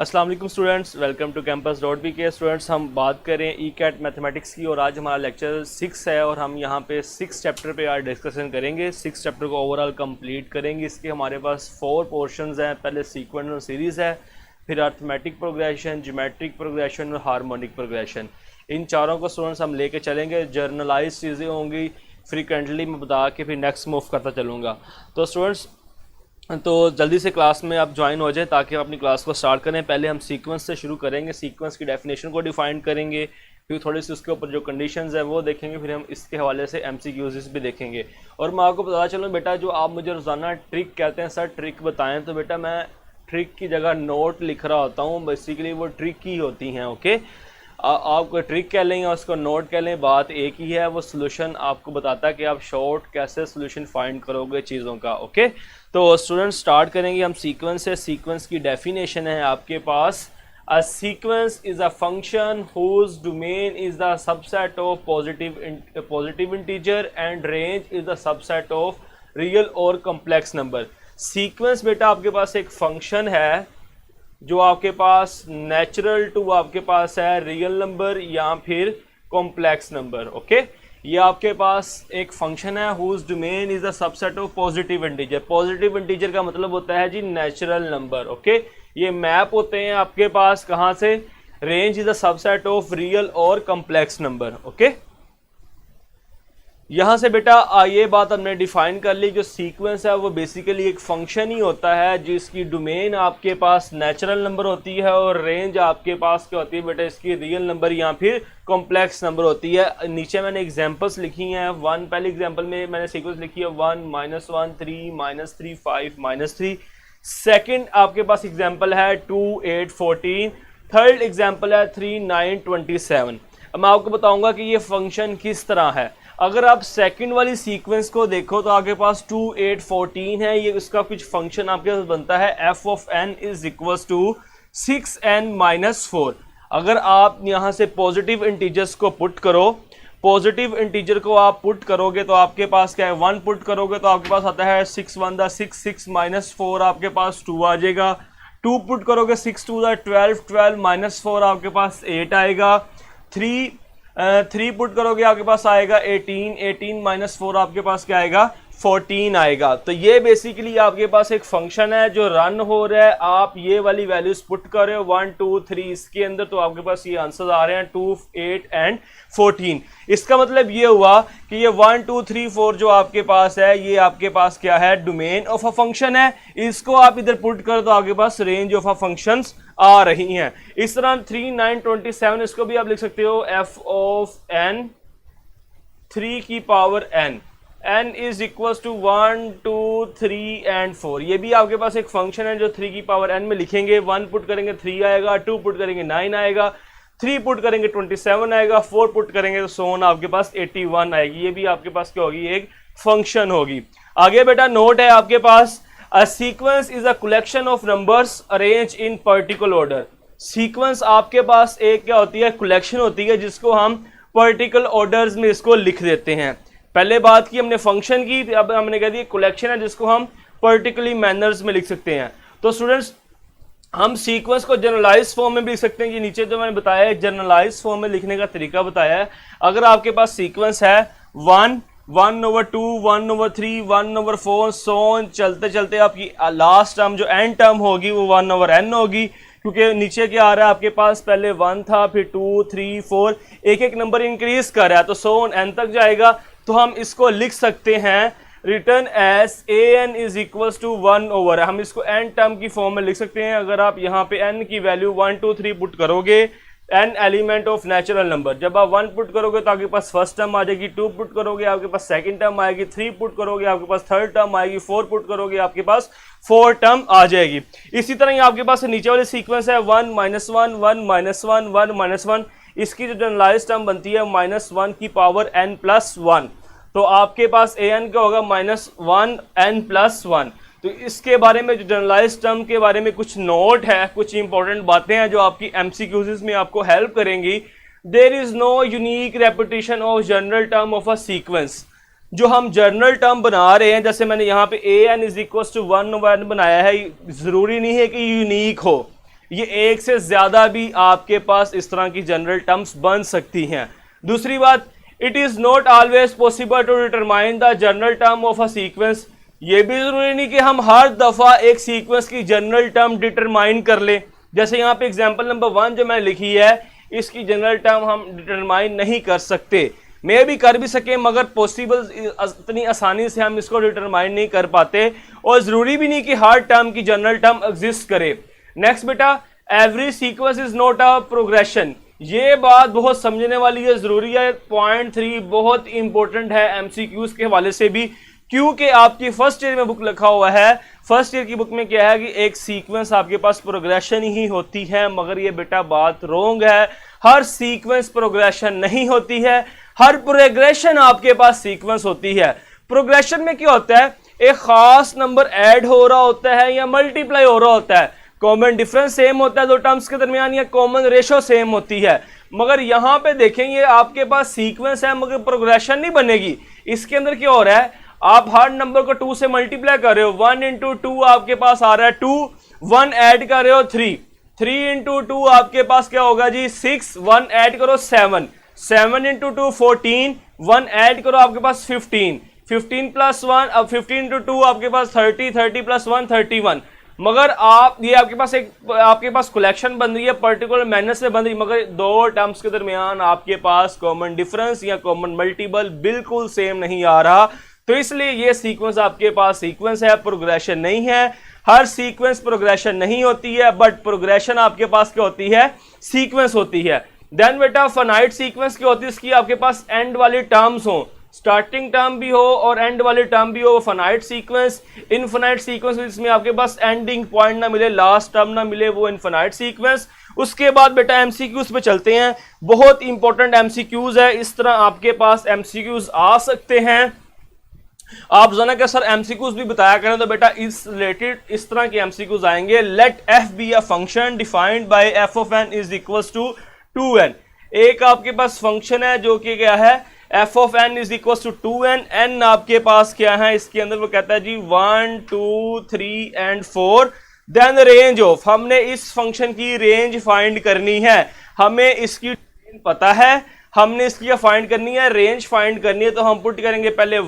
अस्सलाम वालेकुम students, welcome to campus dot B K. Students, हम बात करें ई कैट मैथमेटिक्स की और आज हमारा लेक्चर 6 है और हम यहाँ पे 6 चैप्टर पे आज डिस्कशन करेंगे। 6 चैप्टर को ओवरऑल कंप्लीट करेंगे। इसके हमारे पास 4 पोर्शंस हैं। पहले सीक्वेंस और सीरीज़ है, फिर अर्थमेटिक प्रोग्रेशन, ज्योमेट्रिक प्रोग्रेशन और हार्मोनिक प्रोग्रेशन। इन चारों को स्टूडेंट्स हम लेके चलेंगे। जर्नलाइज चीज़ें होंगी, फ्रीक्वेंटली मैं बता के फिर नेक्स्ट मूव करता चलूँगा। तो स्टूडेंट्स, तो जल्दी से क्लास में आप ज्वाइन हो जाए ताकि हम अपनी क्लास को स्टार्ट करें। पहले हम सीक्वेंस से शुरू करेंगे, सीक्वेंस की डेफिनेशन को डिफाइन करेंगे, फिर थोड़ी सी उसके ऊपर जो कंडीशंस है वो देखेंगे, फिर हम इसके हवाले से एमसीक्यूज़ भी देखेंगे। और मैं आपको बता चलूँ बेटा, जो आप मुझे रोज़ाना ट्रिक कहते हैं सर ट्रिक बताएं, तो बेटा मैं ट्रिक की जगह नोट लिख रहा होता हूँ। बेसिकली वो ट्रिक ही होती हैं। ओके, आप कोई ट्रिक कह लें या उसको नोट कह लें, बात एक ही है। वो सोल्यूशन आपको बताता है कि आप शॉर्ट कैसे सोल्यूशन फाइंड करोगे चीज़ों का। ओके, तो स्टूडेंट स्टार्ट करेंगे हम सीक्वेंस से। सीक्वेंस की डेफिनेशन है आपके पास, a sequence is a function whose domain is the subset of positive integer and range is the subset of real और कॉम्प्लेक्स नंबर। सीक्वेंस बेटा आपके पास एक फंक्शन है जो आपके पास नेचुरल टू आपके पास है रियल नंबर या फिर कॉम्प्लेक्स नंबर। ओके, ये आपके पास एक फंक्शन है whose domain is the subset of positive integer. Positive integer का मतलब होता है जी नेचुरल नंबर। ओके, ये मैप होते हैं आपके पास कहाँ से? Range is the subset of real और कॉम्प्लेक्स नंबर। ओके, यहाँ से बेटा ये बात हमने डिफाइन कर ली। जो सीक्वेंस है वो बेसिकली एक फंक्शन ही होता है जिसकी डोमेन आपके पास नेचुरल नंबर होती है और रेंज आपके पास क्या होती है बेटा, इसकी रियल नंबर या फिर कॉम्प्लेक्स नंबर होती है। नीचे मैंने एग्जांपल्स लिखी हैं। पहले एग्जांपल में मैंने सीक्वेंस लिखी है 1 -1 3 -3 5 -3। सेकंड आपके पास एग्जांपल है 2 8 14। थर्ड एग्जांपल है 3 9 27। अब मैं आपको बताऊंगा कि ये फंक्शन किस तरह है। अगर आप सेकंड वाली सीक्वेंस को देखो तो आपके पास 2 8 14 है। ये इसका कुछ फंक्शन आपके पास बनता है f of n is equals to 6n - 4। अगर आप यहाँ से पॉजिटिव इंटीजर्स को पुट करो, पॉजिटिव इंटीजर को आप पुट करोगे तो आपके पास क्या है, 1 पुट करोगे तो आपके पास आता है 6 1 6 6 -4 आपके पास 2 आ जाएगा। 2 पुट करोगे 6 2 12 12 -4 आपके पास 8 आएगा। 3 पुट करोगे आपके पास आएगा 18 18 -4 आपके पास क्या आएगा, 14 आएगा। तो ये बेसिकली आपके पास एक फंक्शन है जो रन हो रहा है। आप ये वाली वैल्यूज पुट कर रहे हो 1 2 3 इसके अंदर, तो आपके पास ये आंसर आ रहे हैं 2 8 एंड 14। इसका मतलब ये हुआ कि ये 1 2 3 4 जो आपके पास है ये आपके पास क्या है, डोमेन ऑफ अ फंक्शन है। इसको आप इधर पुट कर तो आपके पास रेंज ऑफ अ फंक्शंस आ रही हैं। इस तरह 3 9 27 इसको भी आप लिख सकते हो f ऑफ n 3 की power n, n is equal to 1 2 3 and 4। ये भी आपके पास एक फंक्शन है जो 3 की पावर n में लिखेंगे। 1 पुट करेंगे 3 आएगा, 2 पुट करेंगे 9 आएगा, 3 पुट करेंगे 27 आएगा, 4 पुट करेंगे तो सोन आपके पास 81 आएगी। ये भी आपके पास क्या होगी, एक फंक्शन होगी। आगे बेटा नोट है आपके पास, A sequence is a collection of numbers arranged in particular order। Sequence आपके पास एक क्या होती है, कलेक्शन होती है जिसको हम पर्टिकुलर ऑर्डर्स में इसको लिख देते हैं। पहले बात की हमने फंक्शन की, अब हमने कह दिया कलेक्शन है जिसको हम पर्टिकुलरली मैनर्स में लिख सकते हैं। तो स्टूडेंट्स, हम सीक्वेंस को जनरलाइज फॉर्म में भी लिख सकते हैं। ये नीचे जो मैंने बताया है जनरलाइज फॉर्म में लिखने का तरीका बताया है। अगर आपके पास सीक्वेंस है 1 1/2 1/3 1/4 सोन, चलते चलते आपकी लास्ट टर्म जो एन टर्म होगी वो 1/n होगी, क्योंकि नीचे क्या आ रहा है आपके पास, पहले 1 था फिर 2 3 4, एक एक नंबर इंक्रीज कर रहा है तो सोन n तक जाएगा। तो हम इसको लिख सकते हैं return as an is equals to 1/, हम इसको n टर्म की फॉर्म में लिख सकते हैं। अगर आप यहाँ पे n की वैल्यू 1 2 3 पुट करोगे, n element of natural number, जब आप 1 पुट करोगे तो आपके पास फर्स्ट टर्म आ जाएगी, 2 पुट करोगे आपके पास सेकंड टर्म आएगी, 3 पुट करोगे आपके पास थर्ड टर्म आएगी, 4 पुट करोगे आपके पास 4 टर्म आ जाएगी। इसी तरह ही आपके पास नीचे वाली सीक्वेंस है 1 -1 1 -1 1 -1। इसकी जो जनरलाइज टर्म बनती है -1 की पावर n + 1, तो आपके पास an क्या होगा, -1 n + 1। तो इसके बारे में जो जनरलाइज टर्म के बारे में कुछ नोट है, कुछ इंपॉर्टेंट बातें हैं जो आपकी एमसीक्यूज़ में आपको हेल्प करेंगी। There is no unique repetition of general term of a sequence. जो हम जनरल टर्म बना रहे हैं, जैसे मैंने यहाँ पे an is equal to 1/n बनाया है, ज़रूरी नहीं है कि यूनिक हो। ये एक से ज्यादा भी आपके पास इस तरह की जनरल टर्म्स बन सकती हैं। दूसरी बात, it is not always possible to determine the general term of a sequence. ये भी जरूरी नहीं कि हम हर दफा एक सीक्वेंस की जनरल टर्म डिटरमाइन कर ले। जैसे यहाँ पे एग्जांपल नंबर 1 जो मैंने लिखी है, इसकी जनरल टर्म हम डिटरमाइन नहीं कर सकते। मे भी कर भी सके, मगर पॉसिबल इतनी आसानी से हम इसको डिटरमाइन नहीं कर पाते, और जरूरी भी नहीं कि हर टर्म की जनरल टर्म एग्जिस्ट करे। नेक्स्ट बेटा, every sequence is not a progression. ये बात बहुत समझने वाली है, जरूरी है। पॉइंट 3 बहुत इंपॉर्टेंट है एमसीक्यूज के हवाले से भी, क्योंकि आपकी फर्स्ट ईयर में बुक लिखा हुआ है। फर्स्ट ईयर की बुक में क्या है कि एक सीक्वेंस आपके पास प्रोग्रेशन ही होती है, मगर ये बेटा बात रॉन्ग है। हर सीक्वेंस प्रोग्रेशन नहीं होती है, हर प्रोग्रेशन आपके पास सीक्वेंस होती है। प्रोग्रेशन में क्या होता है, एक खास नंबर ऐड हो रहा होता है या मल्टीप्लाई हो रहा होता है, कॉमन डिफरेंस सेम होता है दो टर्म्स के दरमियान, या कॉमन रेशो सेम होती है। मगर यहां पे देखेंगे आपके पास सीक्वेंस है मगर प्रोग्रेशन नहीं बनेगी। इसके अंदर क्या हो रहा है, आप हर नंबर को 2 से मल्टीप्लाई कर रहे हो, 1 इंटू 2 आपके पास आ रहा है 2, 1 ऐड कर रहे हो 3, 3 इंटू 2 आपके पास क्या होगा जी 6, 1 ऐड करो 7, 7 इंटू 2 14, 1 ऐड करो आपके पास 15, 15 प्लस 1, अब 15 इंटू 2 आपके पास 30, 30 प्लस 1 31। मगर आप ये आपके पास कलेक्शन बन रही है, पर्टिकुलर मैनर से बन रही, मगर दो टर्म्स के दरमियान आपके पास कॉमन डिफरेंस या कॉमन मल्टीपल बिल्कुल सेम नहीं आ रहा। तो इसलिए ये सीक्वेंस आपके पास सीक्वेंस है, प्रोग्रेशन नहीं है। हर सीक्वेंस प्रोग्रेशन नहीं होती है, बट प्रोग्रेशन आपके पास क्या होती है, सीक्वेंस होती है। देन बेटा फाइनाइट सीक्वेंस क्या होती है, इसकी आपके पास एंड वाली टर्म्स हो, स्टार्टिंग टर्म भी हो और एंड वाली टर्म भी हो, फाइनाइट सीक्वेंस। इनफाइनाइट सीक्वेंस इसमें आपके पास एंडिंग पॉइंट ना मिले, लास्ट टर्म ना मिले, वो इनफाइनाइट सीक्वेंस। उसके बाद बेटा एमसीक्यूज पे चलते हैं, बहुत इंपॉर्टेंट एमसीक्यूज है। इस तरह आपके पास एमसीक्यूज आ सकते हैं। आप जाना क्या सर एमसीक्यूज भी बताया करें, तो बेटा इस रिलेटेड इस तरह के एमसीक्यूज आएंगे। Let F be a function defined by F of N is equals to 2n। एक आपके पास फंक्शन है जो कि क्या है, F of N is equals to 2n। N आपके पास क्या है, इसके अंदर वो कहता है जी 1 2 3 एंड 4। देन रेंज ऑफ, हमने इस फंक्शन की रेंज फाइंड करनी है, हमें इसकी रेंज पता है, हमने इसकी फाइंड करनी है, रेंज फाइंड करनी है। तो हम पुट करेंगे पहले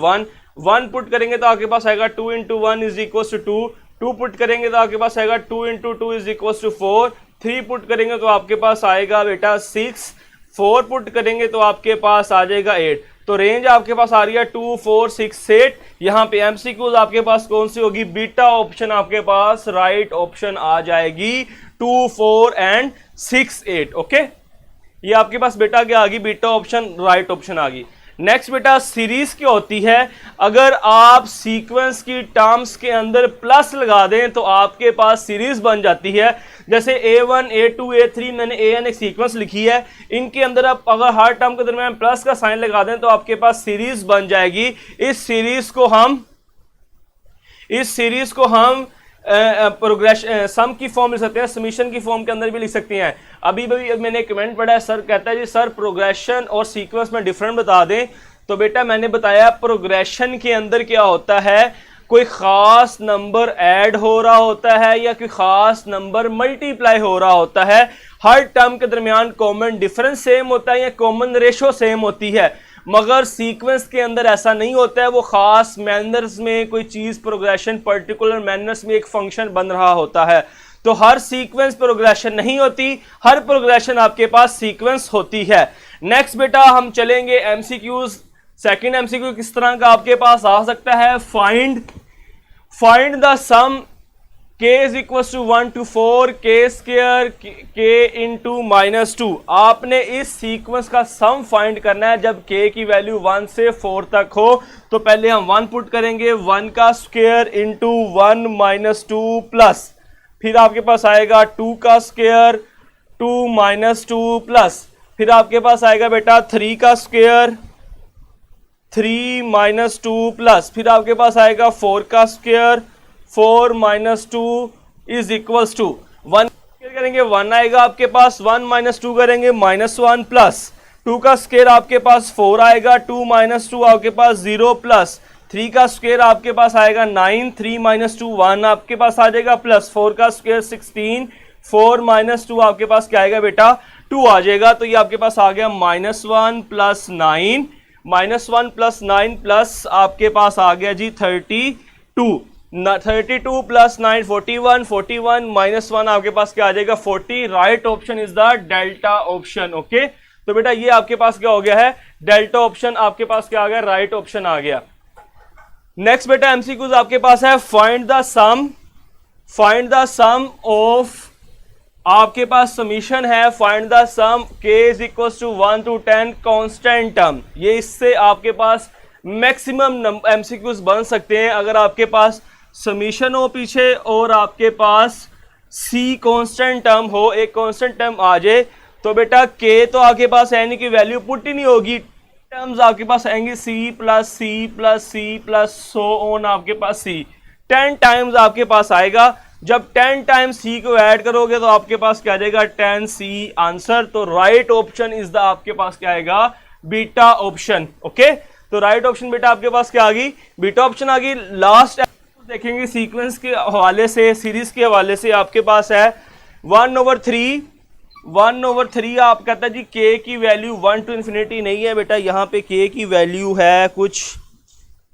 1 पुट करेंगे तो आपके पास आएगा 2 into 1 is equal to 2, 2 put करेंगे तो आपके पास आएगा 2 into 2 is equal to 4, 3 put करेंगे तो आपके पास आएगा बेटा 6, 4 पुट करेंगे तो आपके पास आ जाएगा 8। तो रेंज आपके पास आ रही है 2 4 6 8। यहाँ पे एमसीक्यूज आपके पास कौन सी होगी, बीटा ऑप्शन आपके पास राइट ऑप्शन आ जाएगी, 2 4 एंड 6 8। ओके, ये आपके पास बेटा क्या आ गई, बीटा ऑप्शन राइट ऑप्शन आ गई। नेक्स्ट बेटा सीरीज क्या होती है, अगर आप सीक्वेंस की टर्म्स के अंदर प्लस लगा दें तो आपके पास सीरीज बन जाती है। जैसे A1 A2 A3 मैंने AN एक सीक्वेंस लिखी है, इनके अंदर आप अगर हर टर्म के दरमियान प्लस का साइन लगा दें तो आपके पास सीरीज बन जाएगी। इस सीरीज को हम प्रोग्रेशन सम की फॉर्म लिख सकते हैं, समीशन की फॉर्म के अंदर भी लिख सकते हैं। अभी मैंने कमेंट पढ़ा है, सर कहता है जी सर प्रोग्रेशन और सीक्वेंस में डिफरेंट बता दें। तो बेटा मैंने बताया प्रोग्रेशन के अंदर क्या होता है, कोई खास नंबर ऐड हो रहा होता है या कोई खास नंबर मल्टीप्लाई हो रहा होता है। हर टर्म के दरमियान कॉमन डिफरेंस सेम होता है या कॉमन रेशो सेम होती है, मगर सीक्वेंस के अंदर ऐसा नहीं होता है। वो खास मैनर्स में कोई चीज प्रोग्रेशन पर्टिकुलर मैनर्स में एक फंक्शन बन रहा होता है। तो हर सीक्वेंस प्रोग्रेशन नहीं होती, हर प्रोग्रेशन आपके पास सीक्वेंस होती है। नेक्स्ट बेटा हम चलेंगे एमसीक्यूज। सेकंड एमसीक्यू किस तरह का आपके पास आ सकता है, find the sum k is equals to 1 to 4 k square k into -2। आपने इस सीक्वेंस का सम फाइंड करना है जब k की वैल्यू 1 से 4 तक हो। तो पहले हम 1 पुट करेंगे, 1 का स्क्वायर इंटू 1 माइनस 2 प्लस, फिर आपके पास आएगा 2 का स्क्वायर 2 माइनस 2 प्लस, फिर आपके पास आएगा बेटा 3 का स्क्वायर 3 माइनस 2 प्लस, फिर आपके पास आएगा 4 का square 4 minus 2 is equals to 1 करेंगे 1 आएगा आपके पास, 1 माइनस 2 करेंगे -1 प्लस 2 का स्क्वायर आपके पास 4 आएगा, 2 माइनस 2 आपके पास 0 प्लस 3 का स्क्वायर आपके पास आएगा 9, 3 माइनस 2 1 आपके पास आ जाएगा प्लस 4 का स्क्वायर 16, 4 माइनस 2 आपके पास क्या आएगा बेटा 2 आ जाएगा। तो ये आपके पास आ गया -1 प्लस 9, -1 प्लस 9 प्लस आपके पास आ गया जी 32, 32 प्लस 9 41, 41 -1 आपके पास क्या आ जाएगा 40। Right option is the delta option. Okay, तो बेटा ये आपके पास क्या हो गया है डेल्टा ऑप्शन आपके पास क्या आ गया राइट ऑप्शन आ गया। नेक्स्ट बेटा एमसीक्यूज आपके पास है फाइंड द सम ऑफ, आपके पास समीशन है find the sum k is equal to 1 to 10 constant term. ये इससे आपके पास मैक्सिमम एमसीक्यूज बन सकते हैं अगर आपके पास समीशन हो पीछे और आपके पास c कांस्टेंट टर्म हो, एक कांस्टेंट टर्म आ जाए तो बेटा k तो आपके पास यानी कि वैल्यू पुट ही नहीं होगी, टर्म्स आपके पास आएंगे c plus C plus C plus so on आपके पास c 10 टाइम्स आपके पास आएगा। जब 10 टाइम्स c को ऐड करोगे तो आपके पास क्या आ जाएगा 10c आंसर। तो राइट ऑप्शन इज द आपके पास क्या आएगा बीटा ऑप्शन। ओके, तो राइट ऑप्शन बेटा आपके पास क्या आ गई बीटा ऑप्शन आ गई। लास्ट देखेंगे सीक्वेंस के हवाले से, सीरीज के हवाले से आपके पास है 1/3 आप कहता है जी k की वैल्यू 1 to इन्फिनिटी नहीं है बेटा, यहाँ पे k की वैल्यू है कुछ,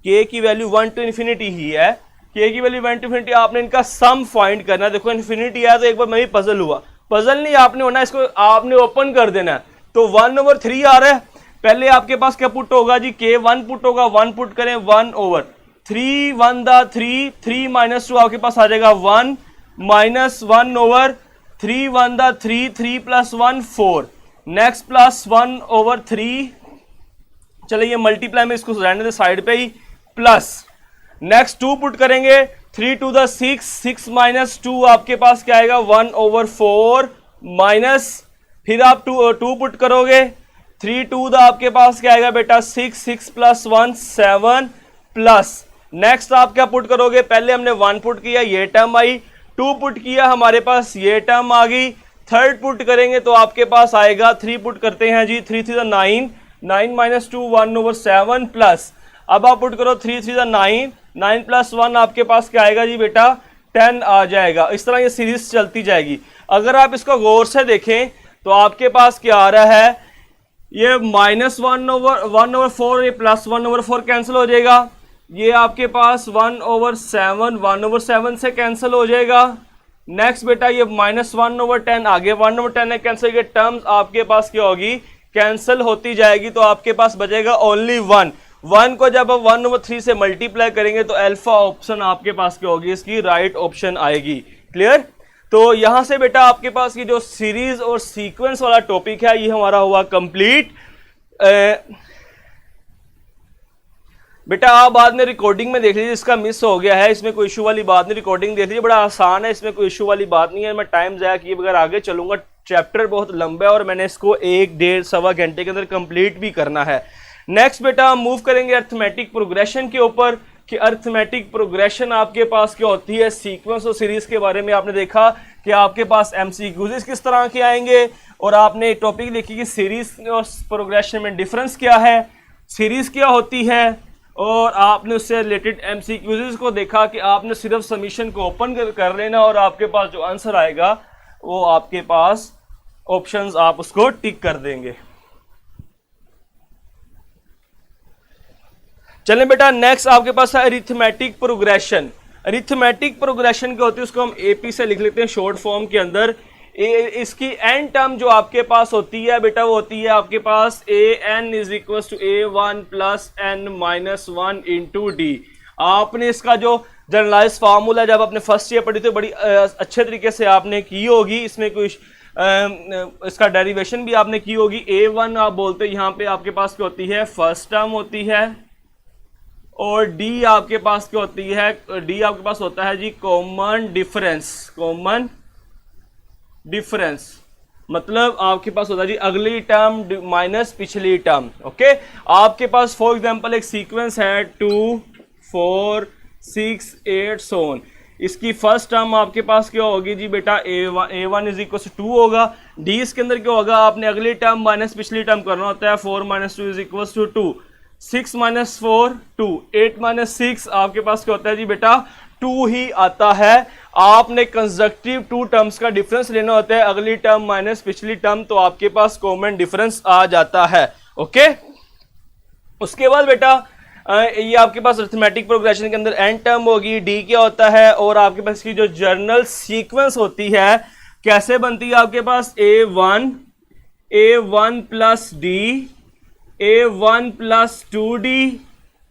k की वैल्यू 1 to इन्फिनिटी ही है, k की वैल्यू 1 to इन्फिनिटी। आपने इनका सम फाइंड करना है। देखो इन्फिनिटी है तो एक बार मैं भी पजल हुआ, पजल नहीं आपने होना, इसको आपने ओपन कर देना है। तो 1/3 आ रहा है, पहले आपके पास क्या पुट होगा जी k 1 पुट होगा, 1 पुट करें 1/3 1 दा 3 3 -2 आपके पास आ जाएगा 1 -1/3 1 दा 3 3 + 1 4 नेक्स्ट प्लस 1/3। चले ये मल्टीप्लाई में इसको रहने दे साइड पे ही, प्लस नेक्स्ट 2 पुट करेंगे 3 2 दा 6 6 - 2 आपके पास क्या आएगा 1/4 माइनस, फिर आप 2 पुट करोगे 3 2 दा आपके पास क्या आएगा बेटा 6 6 + 1 7 प्लस नेक्स्ट आप क्या पुट करोगे, पहले हमने 1 पुट किया ये टर्म आई, 2 पुट किया हमारे पास ये टर्म आ गई, थर्ड पुट करेंगे तो आपके पास आएगा 3 पुट करते हैं जी 3 3 9 9 - 2 1/7 प्लस, अब आप पुट करो 3 3 9 9 + 1 आपके पास क्या आएगा जी बेटा 10 आ जाएगा। इस तरह ये सीरीज चलती जाएगी। अगर आप इसको गौर से देखें तो आपके पास क्या आ रहा है, ये -1/4 ये +1/4 कैंसिल हो जाएगा, ये आपके पास 1/7 से कैंसिल हो जाएगा। नेक्स्ट बेटा ये -1/10 आगे 1/10 है कैंसिल, ये टर्म्स आपके पास क्या होगी कैंसिल होती जाएगी। तो आपके पास बचेगा ओनली 1 को जब आप 1/3 से मल्टीप्लाई करेंगे तो अल्फा ऑप्शन आपके पास क्या होगी इसकी राइट ऑप्शन आएगी। क्लियर? तो यहां से बेटा आपके पास ये जो सीरीज और सीक्वेंस वाला टॉपिक है ये हमारा हुआ कंप्लीट। बेटा आप बाद में रिकॉर्डिंग में देख लीजिए, इसका मिस हो गया है, इसमें कोई इशू वाली बात नहीं, रिकॉर्डिंग देख लीजिए, बड़ा आसान है, इसमें कोई इशू वाली बात नहीं है। मैं टाइम ज़ाया किए बगैर आगे चलूंगा, चैप्टर बहुत लंबा है और मैंने इसको 1 डेढ़ सवा घंटे के अंदर कंप्लीट भी करना है। नेक्स्ट बेटा हम मूव करेंगे अर्थमेटिक प्रोग्रेशन के ऊपर, कि अर्थमेटिक प्रोग्रेशन आपके पास क्या होती है। सीक्वेंस और सीरीज के बारे में आपने देखा कि आपके पास एमसीक्यूज किस तरह के आएंगे, और आपने टॉपिक लिखी कि सीरीज और प्रोग्रेशन में डिफरेंस क्या है, सीरीज क्या होती है, और आपने उससे रिलेटेड एमसीक्यूज को देखा कि आपने सिर्फ सबमिशन को ओपन कर लेना और आपके पास जो आंसर आएगा वो आपके पास ऑप्शंस आप उसको टिक कर देंगे। चलें बेटा नेक्स्ट आपके पास है अरिथमेटिक प्रोग्रेशन। अरिथमेटिक प्रोग्रेशन क्या होती है उसको हम एपी से लिख लेते हैं शॉर्ट फॉर्म के अंदर। इसकी एन टर्म जो आपके पास होती है बेटा वो होती है आपके पास an = a1 + n - 1 × d। आपने इसका जो जनरलाइज फार्मूला जब आपने फर्स्ट ईयर पढ़ी तो बड़ी अच्छे तरीके से आपने की होगी, इसमें कोई इसका डेरिवेशन भी आपने की होगी। a1 आप बोलते हैं यहाँ पे आपके पास क्या होती है फर्स्ट टर्म होती है, और d आपके पास क्या होती है, d आपके पास होता है जी कॉमन डिफरेंस, मतलब आपके पास होता है जी अगली टर्म माइनस पिछली टर्म। ओके, आपके पास फॉर एग्जांपल एक सीक्वेंस है 2 4 6 8 so on, इसकी फर्स्ट टर्म आपके पास क्या होगी जी बेटा a1 = 2 होगा। d इसके अंदर क्या होगा, आपने अगली टर्म माइनस पिछली टर्म करना होता है, 4 - 2 = 2, 6 - 4 2, 8 - 6 आपके पास क्या होता है जी बेटा टू ही आता है। आपने कंजक्टिव टू टर्म्स का डिफरेंस लेना होता है, अगली टर्म माइनस पिछली टर्म, तो आपके पास कॉमन डिफरेंस आ जाता है। ओके, उसके बाद बेटा ये आपके पास अरिथमेटिक प्रोग्रेशन के अंदर एन टर्म होगी, डी क्या होता है, और आपके पास की जो जर्नल सीक्वेंस होती है कैसे बनती है आपके पास A1 plus D, A1 plus 2D,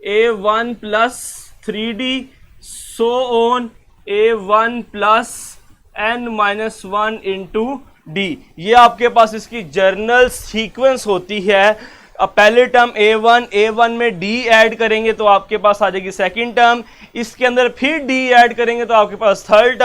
A1 plus 3D, so on A1 plus n-1 into D. ये आपके पास इसकी जर्नल सीक्वेंस होती है। अब पहले टर्म A1 में D ऐड करेंगे तो आपके पास आ जाएगी सेकंड टर्म, इसके अंदर फिर D ऐड करेंगे तो आपके पास थर्ड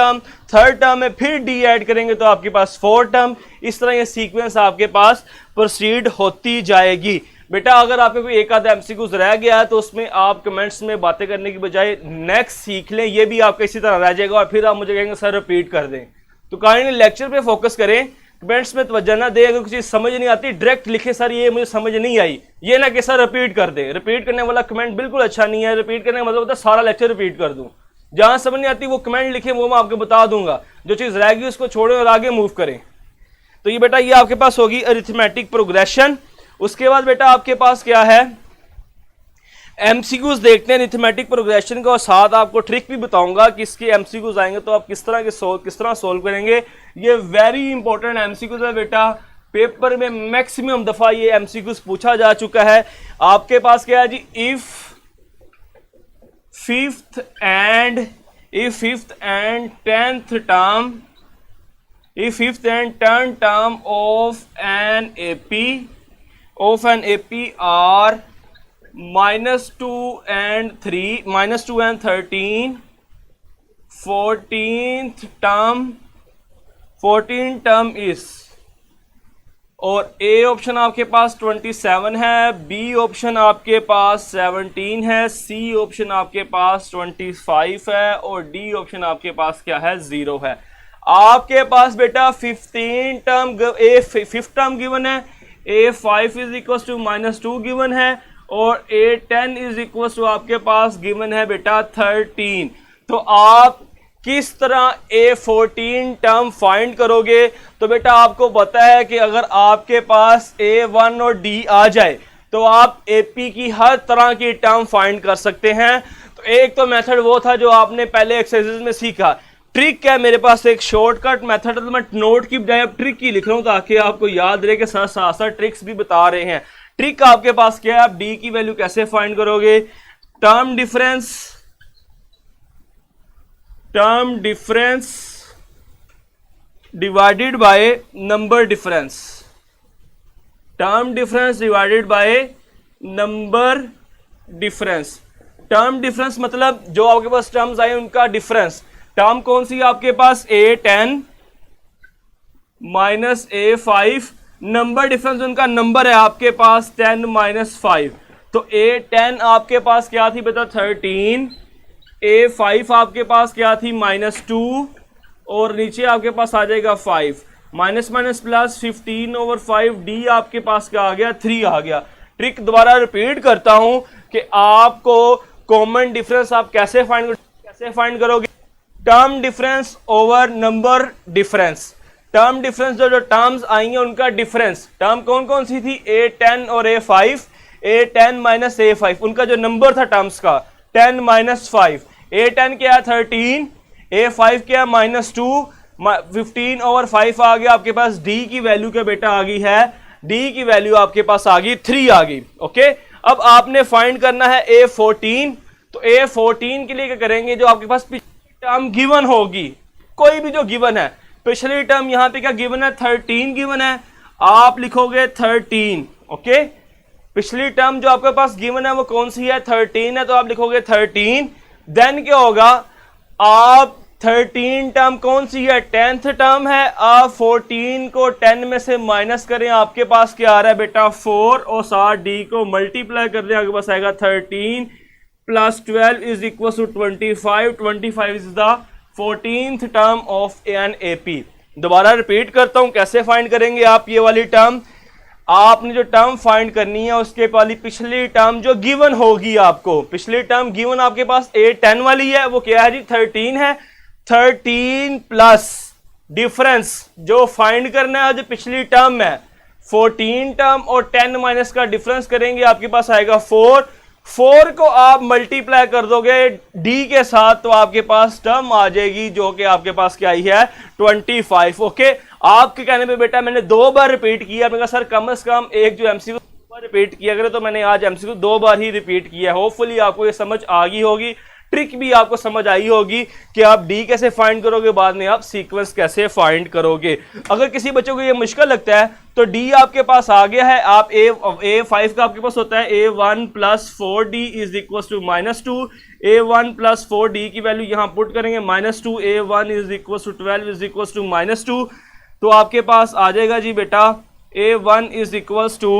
टर्म में फिर D ऐड करेंगे तो आपके पास फोर्थ टर्म। इस तरह ये सीक्वेंस आपके पास प्रोसीड होती जाएगी। बेटा अगर आपके कोई एक आधा एमसीक्यूज रह गया है तो उसमें आप कमेंट्स में बातें करने की बजाय नेक्स्ट सीख लें, ये भी आपका इसी तरह रह जाएगा और फिर आप मुझे कहेंगे सर रिपीट कर दें। तो काइंडली लेक्चर पे फोकस करें, कमेंट्स में तवज्जो ना दे। अगर कुछ चीज समझ नहीं आती डायरेक्ट लिखे सर ये मुझे समझ नहीं आई, ये ना कि सर रिपीट कर दे। रिपीट करने वाला कमेंट बिल्कुल अच्छा नहीं है। रिपीट करने का मतलब होता है सारा लेक्चर रिपीट कर दूं। जहां समझ नहीं आती वो कमेंट लिखे, वो मैं आपको बता दूंगा। जो चीज रह गई उसको छोड़ें और आगे मूव करें। तो ये बेटा ये आपके पास होगी अरिथमेटिक प्रोग्रेशन। उसके बाद बेटा आपके पास क्या है, एमसीक्यूज देखते हैं अरिथमेटिक प्रोग्रेशन का, और साथ आपको ट्रिक भी बताऊंगा कि इसके एमसीक्यूज आएंगे तो आप किस तरह सोल्व करेंगे। ये वेरी इंपॉर्टेंट एमसीक्यूज है बेटा, पेपर में मैक्सिमम दफा ये एमसीक्यूज पूछा जा चुका है। आपके पास क्या है जी, if fifth and 10th term of an AP are -2 and 13, 14th term is, और A ऑप्शन आपके पास 27 है, B ऑप्शन आपके पास 17 है, C ऑप्शन आपके पास 25 है, और D ऑप्शन आपके पास क्या है, 0 है। आपके पास बेटा 15 टर्म फिफ्थ टर्म गिवन है, A5 is equal to -2 given है, और A10 इज इक्वल टू आपके पास गिवन है बेटा 13। तो आप किस तरह A14 टर्म फाइंड करोगे? तो बेटा आपको पता है कि अगर आपके पास A1 और D आ जाए तो आप AP की हर तरह की टर्म फाइंड कर सकते हैं। तो एक तो मेथड वो था जो आपने पहले एक्सरसाइज में सीखा। ट्रिक है मेरे पास एक शॉर्टकट मेथड, तो मैं नोट की बजाय अब ट्रिक की लिख रहा हूं ताकि आपको याद रहे कि साथ साथ ट्रिक्स भी बता रहे हैं। ट्रिक आपके पास क्या है, आप D की वैल्यू कैसे फाइंड करोगे? Term difference divided by number difference. Term difference divided by number difference. Term difference मतलब जो आपके पास टर्म्स आए उनका डिफरेंस। टर्म कौन सी है आपके पास? A10 minus A5। Number difference उनका नंबर है आपके पास 10 माइनस 5। तो A10 आपके पास क्या थी बेटा 13, A5 आपके पास क्या थी -2, और नीचे आपके पास आ जाएगा 5। माइनस माइनस प्लस 15/5, D आपके पास क्या आ गया 3 आ गया। ट्रिक दोबारा रिपीट करता हूं कि आपको कॉमन डिफरेंस आप कैसे फाइंड करोगे? Term difference over number difference. Term difference जो टर्म्स आई हैं उनका डिफरेंस। टर्म कौन कौन सी थी? A10 और A5। A10 माइनस A5 उनका जो नंबर था टर्म्स का 10 माइनस 5। A10 क्या है 13, A5 क्या -2, 15/5 आ गया आपके पास। D की वैल्यू क्या बेटा आ गई है? D की वैल्यू आपके पास आ गई 3 आ गई। ओके, अब आपने फाइंड करना है A14। तो A14 के लिए क्या करेंगे? जो आपके पास टर्म गिवन होगी, कोई भी जो गिवन है, पिछली टर्म यहां पे क्या गिवन है 13 गिवन है, आप लिखोगे 13। ओके, पिछली टर्म जो आपके पास गिवन है वो कौन सी है? 13 है, तो आप लिखोगे 13। देन क्या होगा? आप 13 टर्म कौन सी है? 10th टर्म है। आप 14 को 10 में से माइनस करें, आपके पास क्या आ रहा है बेटा 4, और साथ D को मल्टीप्लाई कर दें, आपके पास आएगा 13 plus 12 is equal to 25। 25 is the 14th term of an AP। दोबारा रिपीट करता हूं कैसे फाइंड करेंगे आप ये वाली टर्म। आपने जो टर्म फाइंड करनी है उसके वाली पिछली टर्म जो गिवन होगी आपको, पिछली टर्म गिवन आपके पास A10 वाली है, वो क्या है जी 13 है। 13 प्लस डिफरेंस जो फाइंड करना है जो पिछली टर्म है 14 टर्म और 10 माइनस का डिफरेंस करेंगे आपके पास आएगा 4। 4 को आप मल्टीप्लाई कर दोगे डी के साथ तो आपके पास टर्म आ जाएगी जो कि आपके पास क्या आई है 25। ओके, आपके कहने पे बेटा मैंने 2 बार रिपीट किया, मैंने कहा सर कम से कम एक जो एमसीक्यू 2 बार रिपीट किया करे, तो मैंने आज एमसीक्यू 2 बार ही रिपीट किया। होपफुली आपको ये समझ आ गई होगी, ट्रिक भी आपको समझ आई होगी कि आप डी कैसे फाइंड करोगे, बाद में आप सीक्वेंस कैसे फाइंड करोगे। अगर किसी बच्चों को ये मुश्किल लगता है तो डी आपके पास आ गया है, आप A5 का आपके पास होता है A1 plus 4D is equal to -2। A1 plus 4D की वैल्यू यहां पुट करेंगे -2, A1 is equal to 12 is equal to -2, तो आपके पास आ जाएगा जी बेटा A1 इज इक्वल टू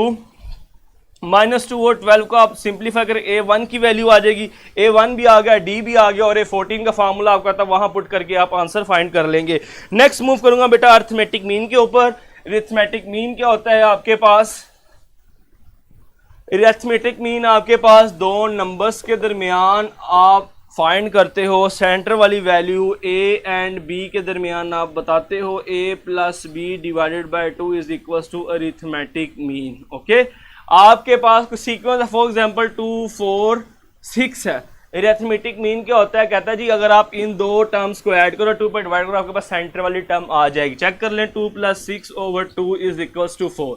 -2 और 12 को आप सिंप्लीफाई करें A1 की वैल्यू आ जाएगी, A1 भी आ गया, D भी आ गया और A14 का फार्मूला आपका था वहां पुट करके आप आंसर फाइंड कर लेंगे। नेक्स्ट मूव करूंगा बेटा अरिथमेटिक मीन के ऊपर। अरिथमेटिक मीन क्या होता है आपके पास, अरिथमेटिक मीन आपके पास दो नंबर्स के दरमियान आप फाइंड करते हो, सेंटर वाली वैल्यू A एंड B के दरमियान आप बताते हो A plus B divided by 2 is equal to arithmetic mean. Okay, आपके पास कुछ सीक्वेंस है, फॉर एग्जांपल 2 4 6 है। अरिथमेटिक मीन क्या होता है, कहता है जी अगर आप इन दो टर्म्स को ऐड करो 2 पर डिवाइड करो आपके पास सेंटर वाली टर्म आ जाएगी। चेक कर लें 2 + 6 / 2 is equal to 4।